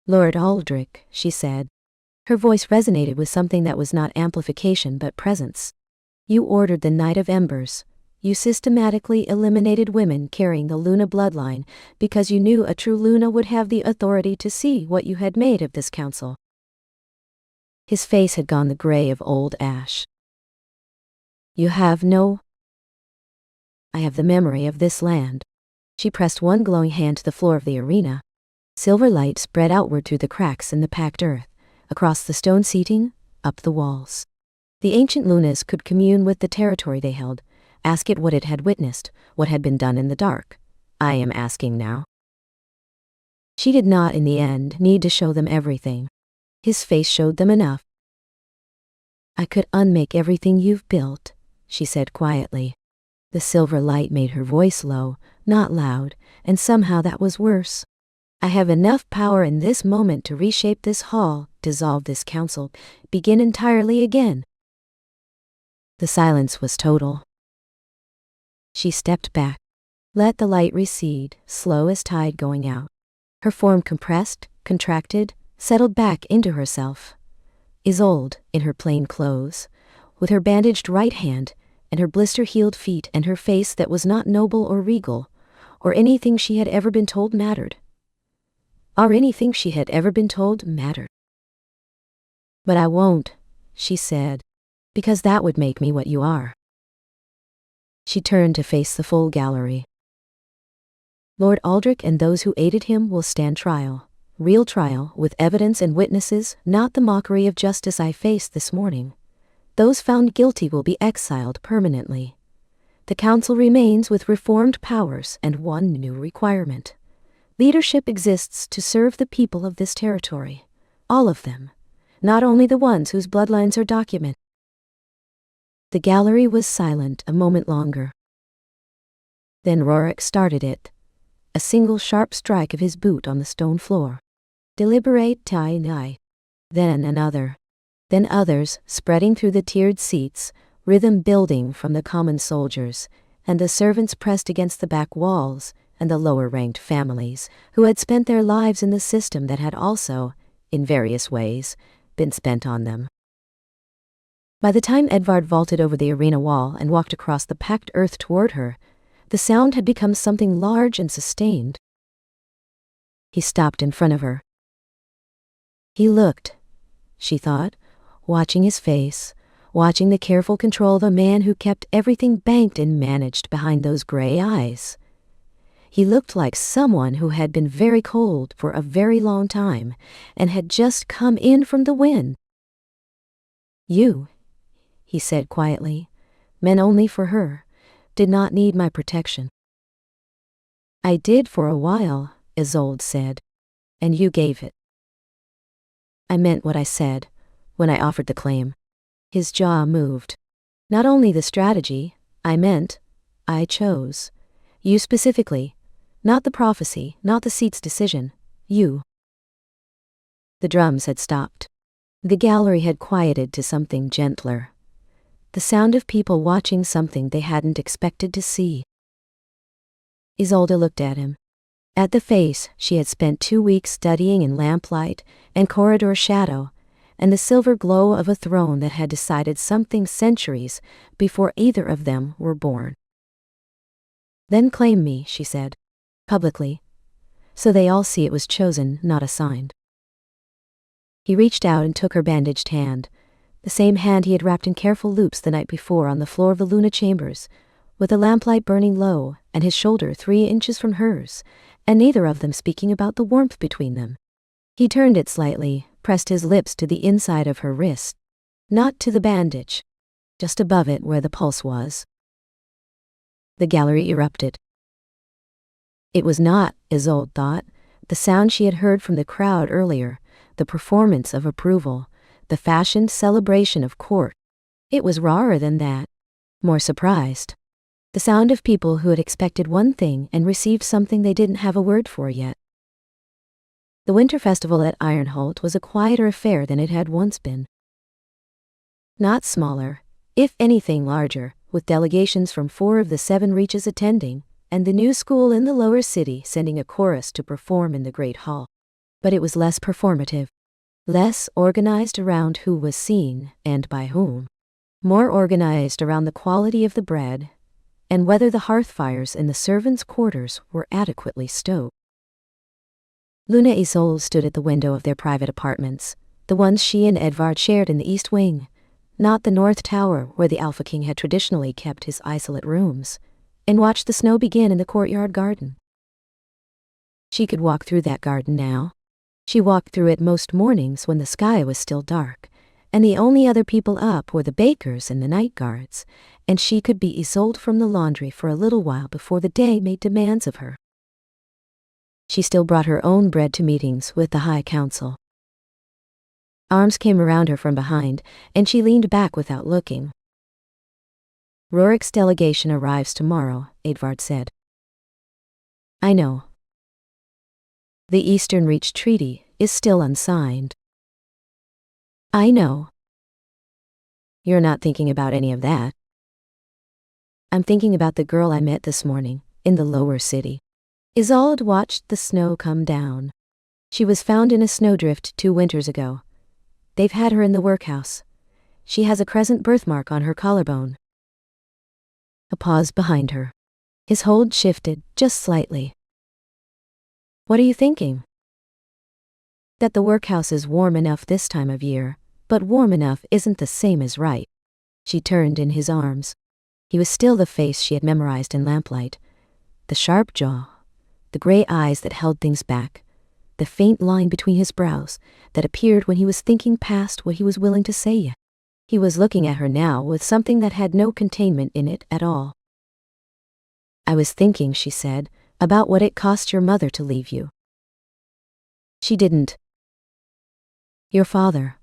Lord Aldrich, she said. Her voice resonated with something that was not amplification but presence. You ordered the Night of Embers. You systematically eliminated women carrying the Luna bloodline because you knew a true Luna would have the authority to see what you had made of this council. His face had gone the gray of old ash. You have no... I have the memory of this land. She pressed one glowing hand to the floor of the arena. Silver light spread outward through the cracks in the packed earth, across the stone seating, up the walls. The ancient Lunas could commune with the territory they held, ask it what it had witnessed, what had been done in the dark. I am asking now. She did not, in the end, need to show them everything. His face showed them enough. I could unmake everything you've built, she said quietly. The silver light made her voice low, not loud, and somehow that was worse. I have enough power in this moment to reshape this hall, dissolve this council, begin entirely again. The silence was total. She stepped back, let the light recede, slow as tide going out. Her form compressed, contracted, settled back into herself. Isolde, in her plain clothes, with her bandaged right hand, and her blister-healed feet, and her face that was not noble or regal, or anything she had ever been told mattered. Or anything she had ever been told mattered. But I won't, she said, because that would make me what you are. She turned to face the full gallery. Lord Aldrich and those who aided him will stand trial, real trial, with evidence and witnesses, not the mockery of justice I faced this morning. Those found guilty will be exiled permanently. The council remains with reformed powers and one new requirement. Leadership exists to serve the people of this territory, all of them, not only the ones whose bloodlines are documented. The gallery was silent a moment longer. Then Rorik started it, a single sharp strike of his boot on the stone floor. Deliberate tie-dye. Then another. Then others, spreading through the tiered seats, rhythm building from the common soldiers, and the servants pressed against the back walls, and the lower-ranked families, who had spent their lives in the system that had also, in various ways, been spent on them. By the time Edvard vaulted over the arena wall and walked across the packed earth toward her, the sound had become something large and sustained. He stopped in front of her. He looked, she thought, watching his face, watching the careful control of a man who kept everything banked and managed behind those gray eyes. He looked like someone who had been very cold for a very long time and had just come in from the wind. You, he said quietly, meant only for her, did not need my protection. I did for a while, Isolde said, and you gave it. I meant what I said when I offered the claim. His jaw moved. Not only the strategy, I chose. You specifically. Not the prophecy, not the seat's decision. You. The drums had stopped. The gallery had quieted to something gentler. The sound of people watching something they hadn't expected to see. Isolde looked at him. At the face she had spent 2 weeks studying in lamplight and corridor shadow, and the silver glow of a throne that had decided something centuries before either of them were born. Then claim me, she said, publicly, so they all see it was chosen, not assigned. He reached out and took her bandaged hand, the same hand he had wrapped in careful loops the night before on the floor of the Luna chambers, with the lamplight burning low and his shoulder 3 inches from hers, and neither of them speaking about the warmth between them. He turned it slightly, pressed his lips to the inside of her wrist, not to the bandage, just above it where the pulse was. The gallery erupted. It was not, Isolde thought, the sound she had heard from the crowd earlier, the performance of approval, the fashioned celebration of court. It was rawer than that, more surprised. The sound of people who had expected one thing and received something they didn't have a word for yet. The winter festival at Ironholt was a quieter affair than it had once been. Not smaller, if anything larger, with delegations from 4 of the 7 reaches attending, and the new school in the lower city sending a chorus to perform in the great hall. But it was less performative, less organized around who was seen and by whom, more organized around the quality of the bread and whether the hearth fires in the servants' quarters were adequately stoked. Luna Isolde stood at the window of their private apartments, the ones she and Edvard shared in the East Wing, not the North Tower where the Alpha King had traditionally kept his isolate rooms, and watched the snow begin in the courtyard garden. She could walk through that garden now. She walked through it most mornings when the sky was still dark, and the only other people up were the bakers and the night guards, and she could be Isolde from the laundry for a little while before the day made demands of her. She still brought her own bread to meetings with the High Council. Arms came around her from behind, and she leaned back without looking. Rorik's delegation arrives tomorrow, Edvard said. I know. The Eastern Reach Treaty is still unsigned. I know. You're not thinking about any of that. I'm thinking about the girl I met this morning, in the lower city. Isolde watched the snow come down. She was found in a snowdrift 2 winters ago. They've had her in the workhouse. She has a crescent birthmark on her collarbone. A pause behind her. His hold shifted, just slightly. What are you thinking? That the workhouse is warm enough this time of year, but warm enough isn't the same as right. She turned in his arms. He was still the face she had memorized in lamplight. The sharp jaw, the gray eyes that held things back, the faint line between his brows that appeared when he was thinking past what he was willing to say yet. He was looking at her now with something that had no containment in it at all. I was thinking, she said, about what it cost your mother to leave you. She didn't. Your father.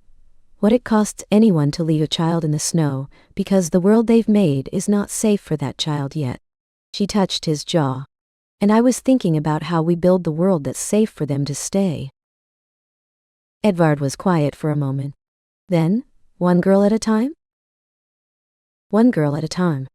What it costs anyone to leave a child in the snow, because the world they've made is not safe for that child yet. She touched his jaw. And I was thinking about how we build the world that's safe for them to stay. Edvard was quiet for a moment. Then, one girl at a time? One girl at a time.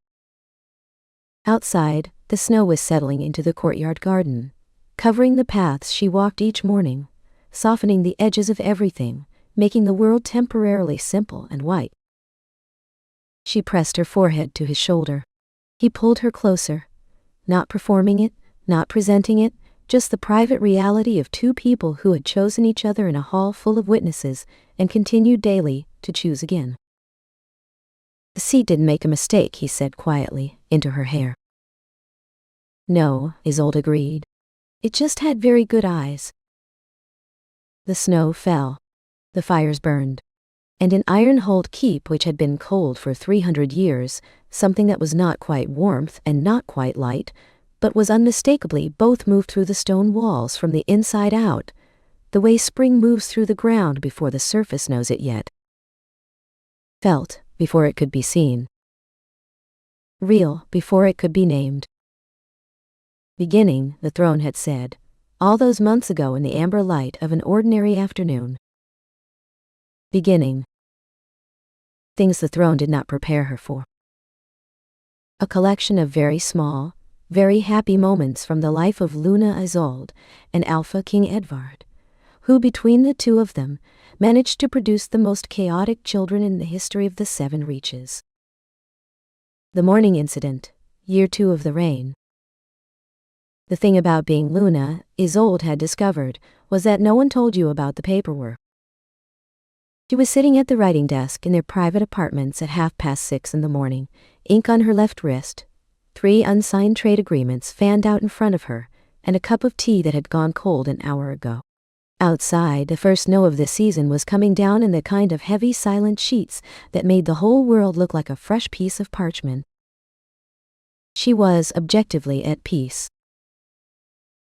Outside, the snow was settling into the courtyard garden, covering the paths she walked each morning, softening the edges of everything, making the world temporarily simple and white. She pressed her forehead to his shoulder. He pulled her closer, not performing it, not presenting it, just the private reality of 2 people who had chosen each other in a hall full of witnesses and continued daily to choose again. The seat didn't make a mistake, he said quietly, into her hair. No, Isolde agreed. It just had very good eyes. The snow fell. The fires burned. And in Ironholt Keep, which had been cold for 300 years, something that was not quite warmth and not quite light, but was unmistakably both moved through the stone walls from the inside out, the way spring moves through the ground before the surface knows it yet. Felt before it could be seen. Real before it could be named. Beginning, the throne had said, all those months ago in the amber light of an ordinary afternoon. Beginning. Things the throne did not prepare her for. A collection of very small, very happy moments from the life of Luna Isolde and Alpha King Edvard, who between the 2 of them managed to produce the most chaotic children in the history of the 7 Reaches. The morning incident, year 2 of the reign. The thing about being Luna, Isolde had discovered, was that no one told you about the paperwork. She was sitting at the writing desk in their private apartments at 6:30 in the morning, ink on her left wrist, 3 unsigned trade agreements fanned out in front of her, and a cup of tea that had gone cold an hour ago. Outside, the first snow of the season was coming down in the kind of heavy, silent sheets that made the whole world look like a fresh piece of parchment. She was objectively at peace.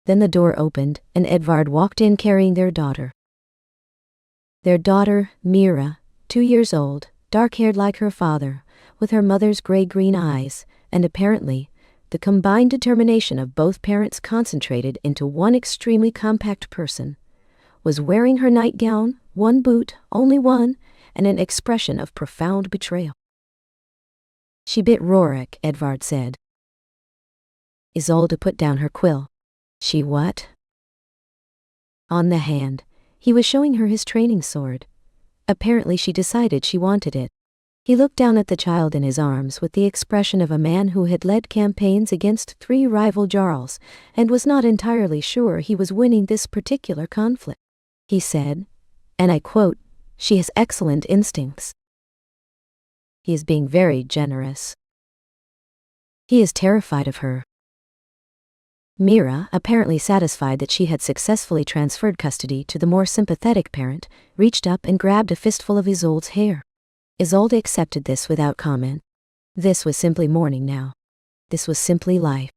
Then the door opened, and Edvard walked in carrying their daughter. Their daughter, Mira, 2 years old, dark-haired like her father, with her mother's gray-green eyes, and apparently, the combined determination of both parents concentrated into one extremely compact person, was wearing her nightgown, one boot, only one, and an expression of profound betrayal. She bit Rorik, Edvard said. Isolde put down her quill. She what? On the hand, he was showing her his training sword. Apparently she decided she wanted it. He looked down at the child in his arms with the expression of a man who had led campaigns against 3 rival jarls and was not entirely sure he was winning this particular conflict. He said, and I quote, "She has excellent instincts." He is being very generous. He is terrified of her. Mira, apparently satisfied that she had successfully transferred custody to the more sympathetic parent, reached up and grabbed a fistful of Isolde's hair. Isolde accepted this without comment. This was simply mourning now. This was simply life.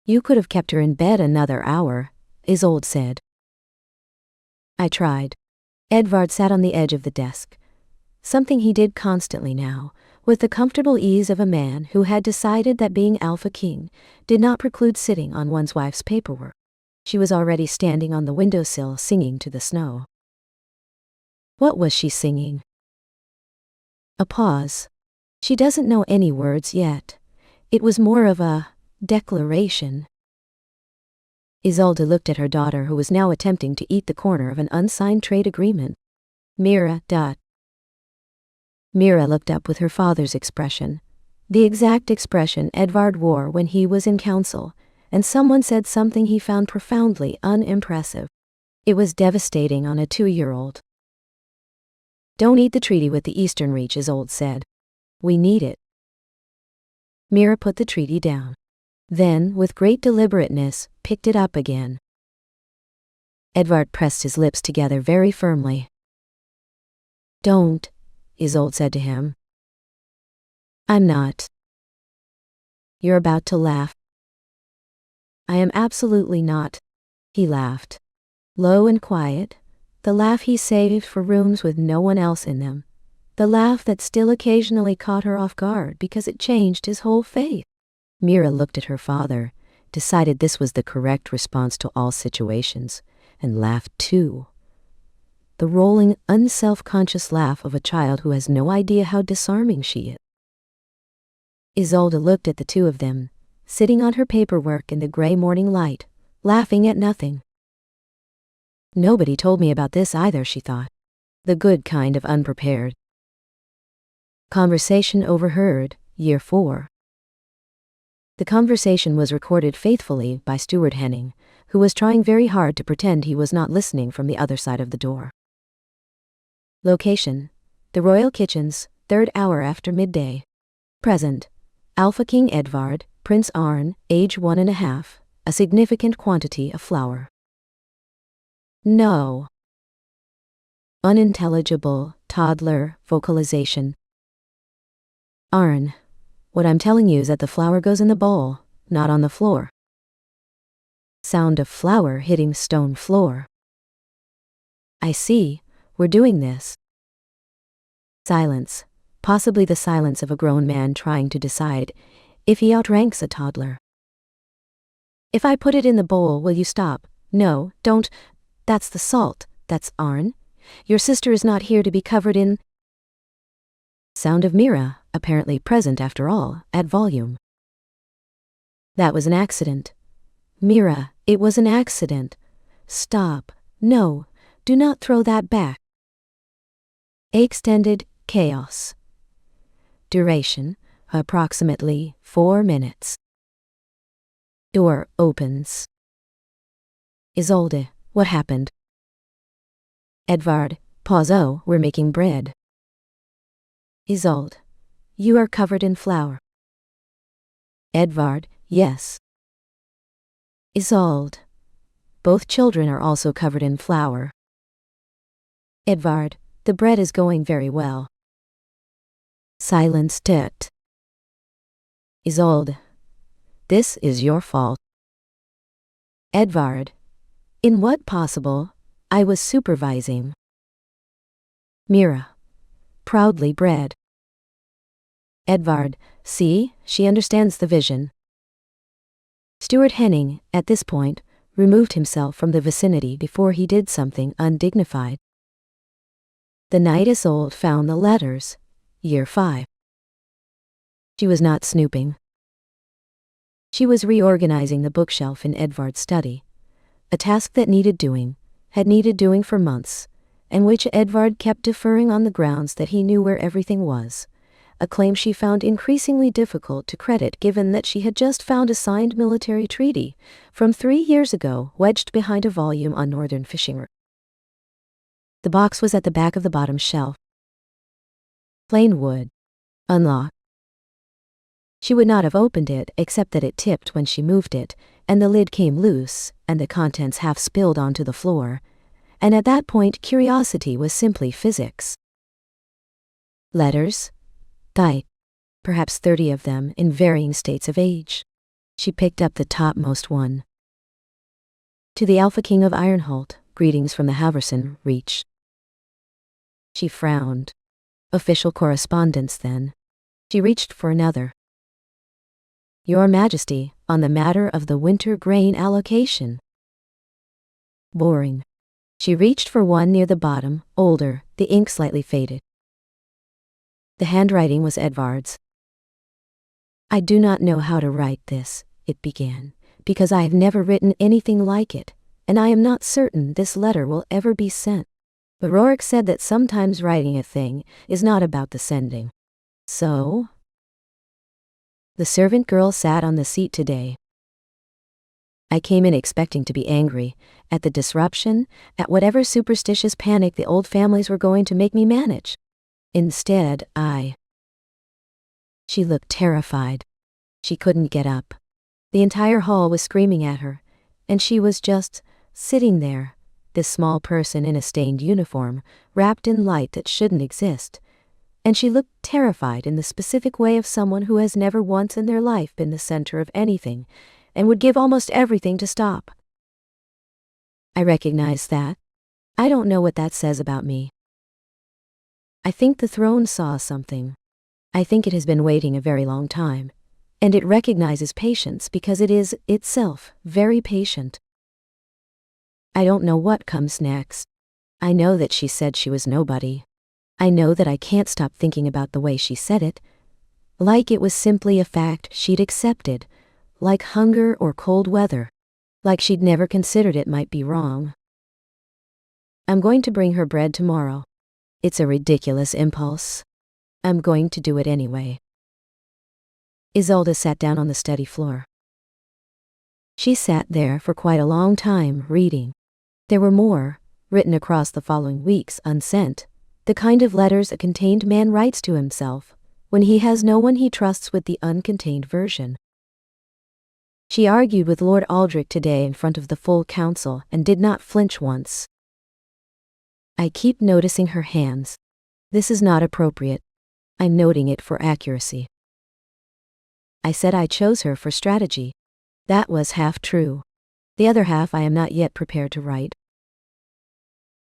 You could have kept her in bed another hour, Isolde said. I tried. Edvard sat on the edge of the desk. Something he did constantly now, with the comfortable ease of a man who had decided that being Alpha King did not preclude sitting on one's wife's paperwork. She was already standing on the windowsill singing to the snow. What was she singing? A pause. She doesn't know any words yet. It was more of a declaration. Isolde looked at her daughter, who was now attempting to eat the corner of an unsigned trade agreement. Mira. Mira looked up with her father's expression, the exact expression Edvard wore when he was in council, and someone said something he found profoundly unimpressive. It was devastating on a 2-year-old. Don't eat the treaty with the Eastern Reach, Isolde said. We need it. Mira put the treaty down. Then, with great deliberateness, picked it up again. Edvard pressed his lips together very firmly. Don't, Isolde said to him. I'm not. You're about to laugh. I am absolutely not. He laughed. Low and quiet, the laugh he saved for rooms with no one else in them. The laugh that still occasionally caught her off guard because it changed his whole face. Mira looked at her father, decided this was the correct response to all situations, and laughed too. The rolling, unself-conscious laugh of a child who has no idea how disarming she is. Isolde looked at the two of them, sitting on her paperwork in the gray morning light, laughing at nothing. Nobody told me about this either, she thought. The good kind of unprepared. Conversation overheard, Year 4. The conversation was recorded faithfully by Steward Henning, who was trying very hard to pretend he was not listening from the other side of the door. Location: the Royal Kitchens, 3rd hour after midday. Present: Alpha King Edvard, Prince Arn, age 1.5, a significant quantity of flour. No. Unintelligible, toddler, vocalization. Arn, what I'm telling you is that the flour goes in the bowl, not on the floor. Sound of flour hitting stone floor. I see, we're doing this. Silence, possibly the silence of a grown man trying to decide if he outranks a toddler. If I put it in the bowl, will you stop? No, don't. That's the salt, that's Arn. Your sister is not here to be covered in... Sound of Mira, apparently present after all, at volume. That was an accident. Mira, it was an accident. Stop. No, do not throw that back. Extended chaos. Duration, approximately 4 minutes. Door opens. Isolde, what happened? Edvard, Pause. Oh, we're making bread. Isolde, you are covered in flour. Edvard, yes. Isolde, both children are also covered in flour. Edvard, the bread is going very well. Silence. Tet. Isolde, this is your fault. Edvard, in what possible? I was supervising. Mira, proudly bread. Edvard, see, she understands the vision. Stuart Henning, at this point, removed himself from the vicinity before he did something undignified. The night Isolde found the letters, Year 5. She was not snooping. She was reorganizing the bookshelf in Edvard's study, a task that had needed doing for months, and which Edvard kept deferring on the grounds that he knew where everything was, a claim she found increasingly difficult to credit given that she had just found a signed military treaty from 3 years ago wedged behind a volume on northern fishing. The box was at the back of the bottom shelf. Plain wood. Unlocked. She would not have opened it except that it tipped when she moved it, and the lid came loose, and the contents half spilled onto the floor, and at that point curiosity was simply physics. Letters. Died. Perhaps 30 of them in varying states of age. She picked up the topmost one. To the Alpha King of Ironholt, greetings from the Halverson Reach. She frowned. Official correspondence, then. She reached for another. Your Majesty, on the matter of the winter grain allocation. Boring. She reached for one near the bottom, older, the ink slightly faded. The handwriting was Edvard's. I do not know how to write this, it began, because I have never written anything like it, and I am not certain this letter will ever be sent. But Rorik said that sometimes writing a thing is not about the sending. So? The servant girl sat on the seat today. I came in expecting to be angry, at the disruption, at whatever superstitious panic the old families were going to make me manage. Instead, She looked terrified. She couldn't get up. The entire hall was screaming at her, and she was just sitting there, this small person in a stained uniform, wrapped in light that shouldn't exist, and she looked terrified in the specific way of someone who has never once in their life been the center of anything, and would give almost everything to stop. I recognize that. I don't know what that says about me. I think the throne saw something. I think it has been waiting a very long time, and it recognizes patience because it is, itself, very patient. I don't know what comes next. I know that she said she was nobody. I know that I can't stop thinking about the way she said it, like it was simply a fact she'd accepted, like hunger or cold weather, like she'd never considered it might be wrong. I'm going to bring her bread tomorrow. It's a ridiculous impulse. I'm going to do it anyway. Isolde sat down on the study floor. She sat there for quite a long time, reading. There were more, written across the following weeks, unsent, the kind of letters a contained man writes to himself when he has no one he trusts with the uncontained version. She argued with Lord Aldrich today in front of the full council and did not flinch once. I keep noticing her hands. This is not appropriate. I'm noting it for accuracy. I said I chose her for strategy. That was half true. The other half I am not yet prepared to write.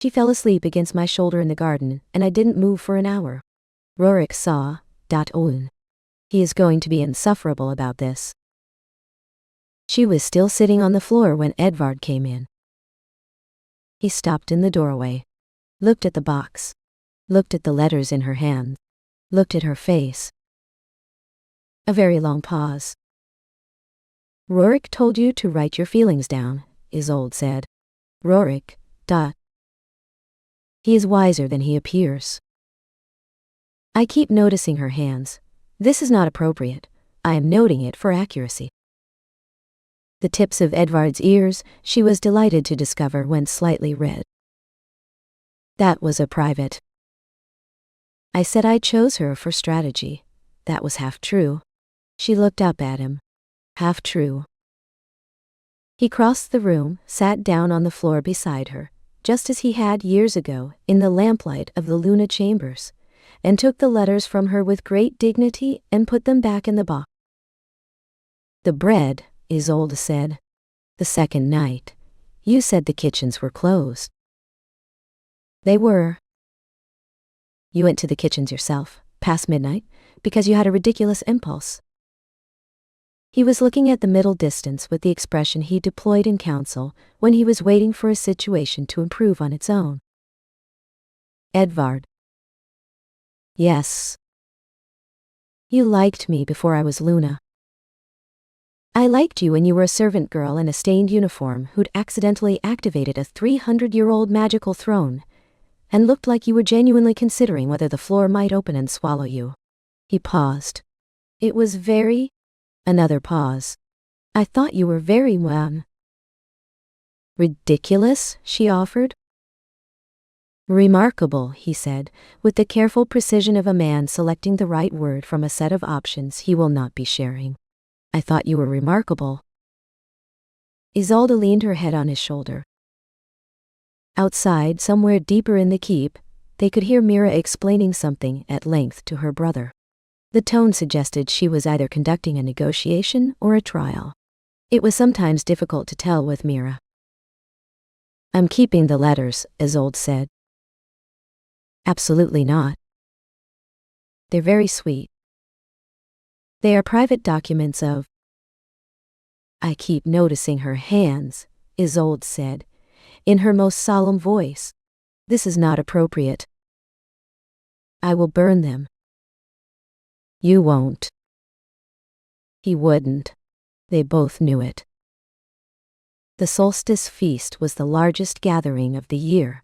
She fell asleep against my shoulder in the garden, and I didn't move for an hour. Rorik saw. Owen. He is going to be insufferable about this. She was still sitting on the floor when Edvard came in. He stopped in the doorway, looked at the box, looked at the letters in her hand, looked at her face. A very long pause. Rorik told you to write your feelings down, Isolde said. Rorik. He is wiser than he appears. I keep noticing her hands. This is not appropriate. I am noting it for accuracy. The tips of Edvard's ears, she was delighted to discover, went slightly red. That was a private. I said I chose her for strategy. That was half true. She looked up at him. Half true. He crossed the room, sat down on the floor beside her, just as he had years ago in the lamplight of the Luna chambers, and took the letters from her with great dignity and put them back in the box. The bread, Isolde said. The second night. You said the kitchens were closed. They were. You went to the kitchens yourself, past midnight, because you had a ridiculous impulse. He was looking at the middle distance with the expression he deployed in council when he was waiting for a situation to improve on its own. Edvard. Yes. You liked me before I was Luna. I liked you when you were a servant girl in a stained uniform who'd accidentally activated a 300-year-old magical throne and looked like you were genuinely considering whether the floor might open and swallow you. He paused. It was very... Another pause. I thought you were very ridiculous, she offered. Remarkable, he said, with the careful precision of a man selecting the right word from a set of options he will not be sharing. I thought you were remarkable. Isolde leaned her head on his shoulder. Outside, somewhere deeper in the keep, they could hear Mira explaining something at length to her brother. The tone suggested she was either conducting a negotiation or a trial. It was sometimes difficult to tell with Mira. I'm keeping the letters, Isolde said. Absolutely not. They're very sweet. They are private documents of... I keep noticing her hands, Isolde said, in her most solemn voice. This is not appropriate. I will burn them. You won't. He wouldn't. They both knew it. The solstice feast was the largest gathering of the year.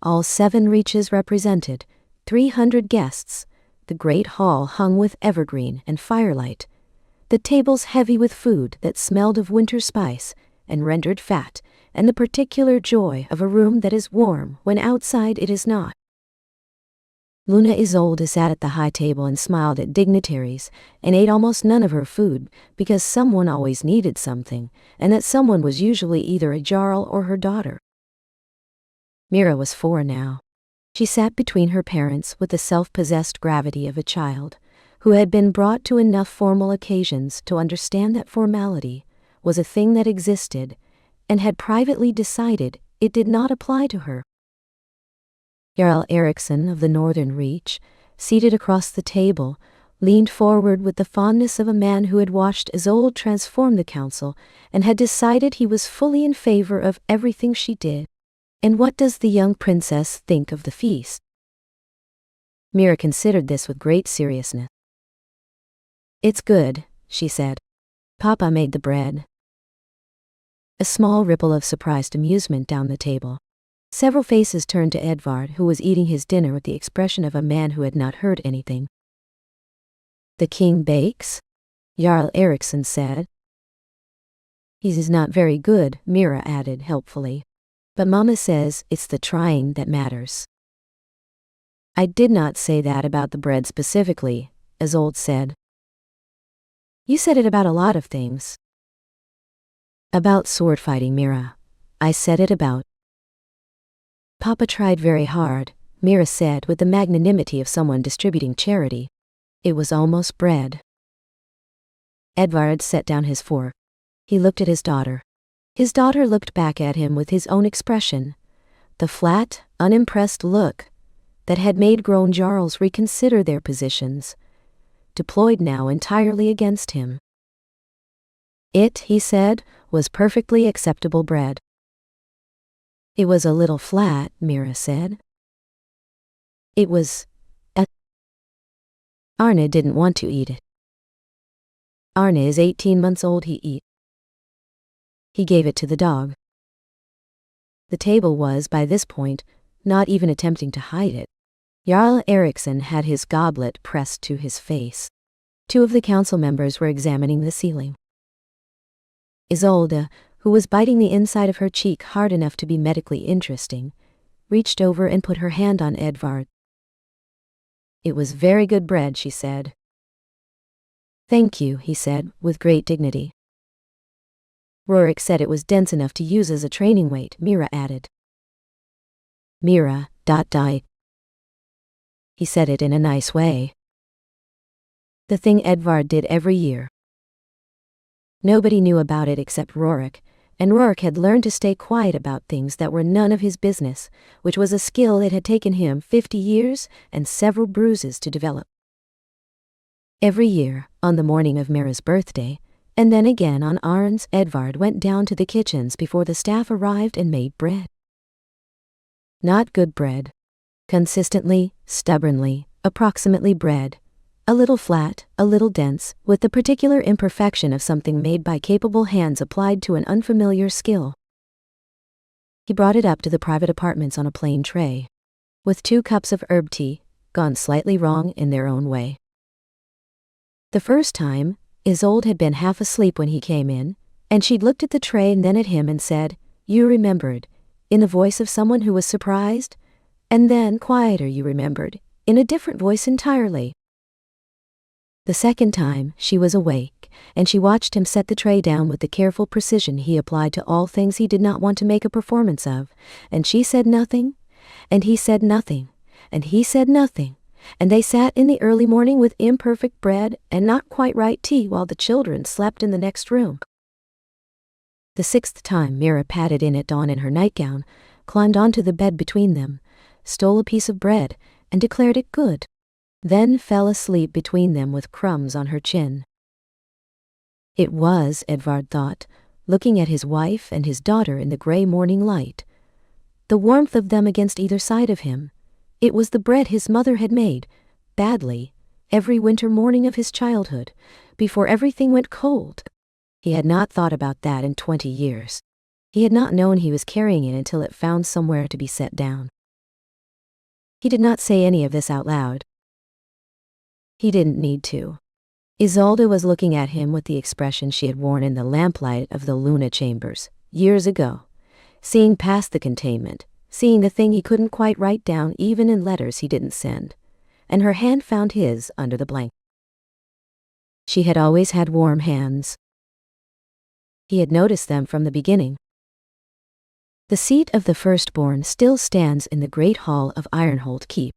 All 7 reaches represented, 300 guests, the great hall hung with evergreen and firelight, the tables heavy with food that smelled of winter spice and rendered fat, and the particular joy of a room that is warm when outside it is not. Luna Isolde sat at the high table and smiled at dignitaries and ate almost none of her food because someone always needed something, and that someone was usually either a Jarl or her daughter. Mira was 4 now. She sat between her parents with the self-possessed gravity of a child who had been brought to enough formal occasions to understand that formality was a thing that existed and had privately decided it did not apply to her. Jarl Eriksson of the Northern Reach, seated across the table, leaned forward with the fondness of a man who had watched Isolde transform the council and had decided he was fully in favor of everything she did. And what does the young princess think of the feast? Mira considered this with great seriousness. It's good, she said. Papa made the bread. A small ripple of surprised amusement down the table. Several faces turned to Edvard, who was eating his dinner with the expression of a man who had not heard anything. The king bakes? Jarl Eriksson said. He is not very good, Mira added helpfully. But Mama says it's the trying that matters. I did not say that about the bread specifically, Isolde said. You said it about a lot of things. About sword fighting, Mira. I said it about. Papa tried very hard, Mira said with the magnanimity of someone distributing charity. It was almost bread. Edvard set down his fork. He looked at his daughter. His daughter looked back at him with his own expression, the flat, unimpressed look that had made grown Jarls reconsider their positions, deployed now entirely against him. It, he said, was perfectly acceptable bread. It was a little flat, Mira said. It was... Arne didn't want to eat it. Arne is 18 months old, he eat. He gave it to the dog. The table was, by this point, not even attempting to hide it. Jarl Eriksson had his goblet pressed to his face. 2 of the council members were examining the ceiling. Isolde, who was biting the inside of her cheek hard enough to be medically interesting, reached over and put her hand on Edvard. "It was very good bread," she said. "Thank you," he said, with great dignity. "Rorik said it was dense enough to use as a training weight," Mira added. Mira, die. He said it in a nice way. The thing Edvard did every year. Nobody knew about it except Rorik, and Rorik had learned to stay quiet about things that were none of his business, which was a skill it had taken him 50 years and several bruises to develop. Every year, on the morning of Mira's birthday, and then again on Arn's, Edvard went down to the kitchens before the staff arrived and made bread. Not good bread. Consistently, stubbornly, approximately bread. A little flat, a little dense, with the particular imperfection of something made by capable hands applied to an unfamiliar skill. He brought it up to the private apartments on a plain tray, with 2 cups of herb tea, gone slightly wrong in their own way. The first time, Isolde had been half asleep when he came in, and she'd looked at the tray and then at him and said, "You remembered," in the voice of someone who was surprised, and then, quieter, "You remembered," in a different voice entirely. The second time, she was awake, and she watched him set the tray down with the careful precision he applied to all things he did not want to make a performance of, and she said nothing, and he said nothing, and he said nothing, and they sat in the early morning with imperfect bread and not quite right tea while the children slept in the next room. The 6th time, Mira padded in at dawn in her nightgown, climbed onto the bed between them, stole a piece of bread, and declared it good, then fell asleep between them with crumbs on her chin. It was, Edvard thought, looking at his wife and his daughter in the gray morning light, the warmth of them against either side of him. It was the bread his mother had made, badly, every winter morning of his childhood, before everything went cold. He had not thought about that in 20 years. He had not known he was carrying it until it found somewhere to be set down. He did not say any of this out loud. He didn't need to. Isolde was looking at him with the expression she had worn in the lamplight of the Luna chambers, years ago, seeing past the containment, seeing the thing he couldn't quite write down even in letters he didn't send, and her hand found his under the blanket. She had always had warm hands. He had noticed them from the beginning. The seat of the firstborn still stands in the great hall of Ironhold Keep.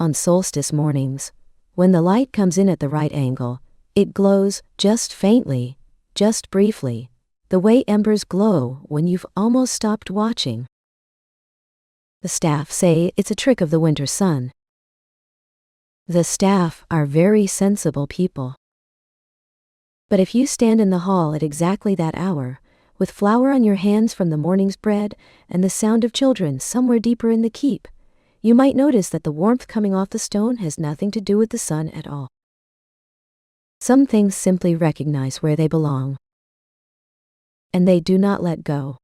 On solstice mornings, when the light comes in at the right angle, it glows just faintly, just briefly, the way embers glow when you've almost stopped watching. The staff say it's a trick of the winter sun. The staff are very sensible people. But if you stand in the hall at exactly that hour, with flour on your hands from the morning's bread and the sound of children somewhere deeper in the keep, you might notice that the warmth coming off the stone has nothing to do with the sun at all. Some things simply recognize where they belong, and they do not let go.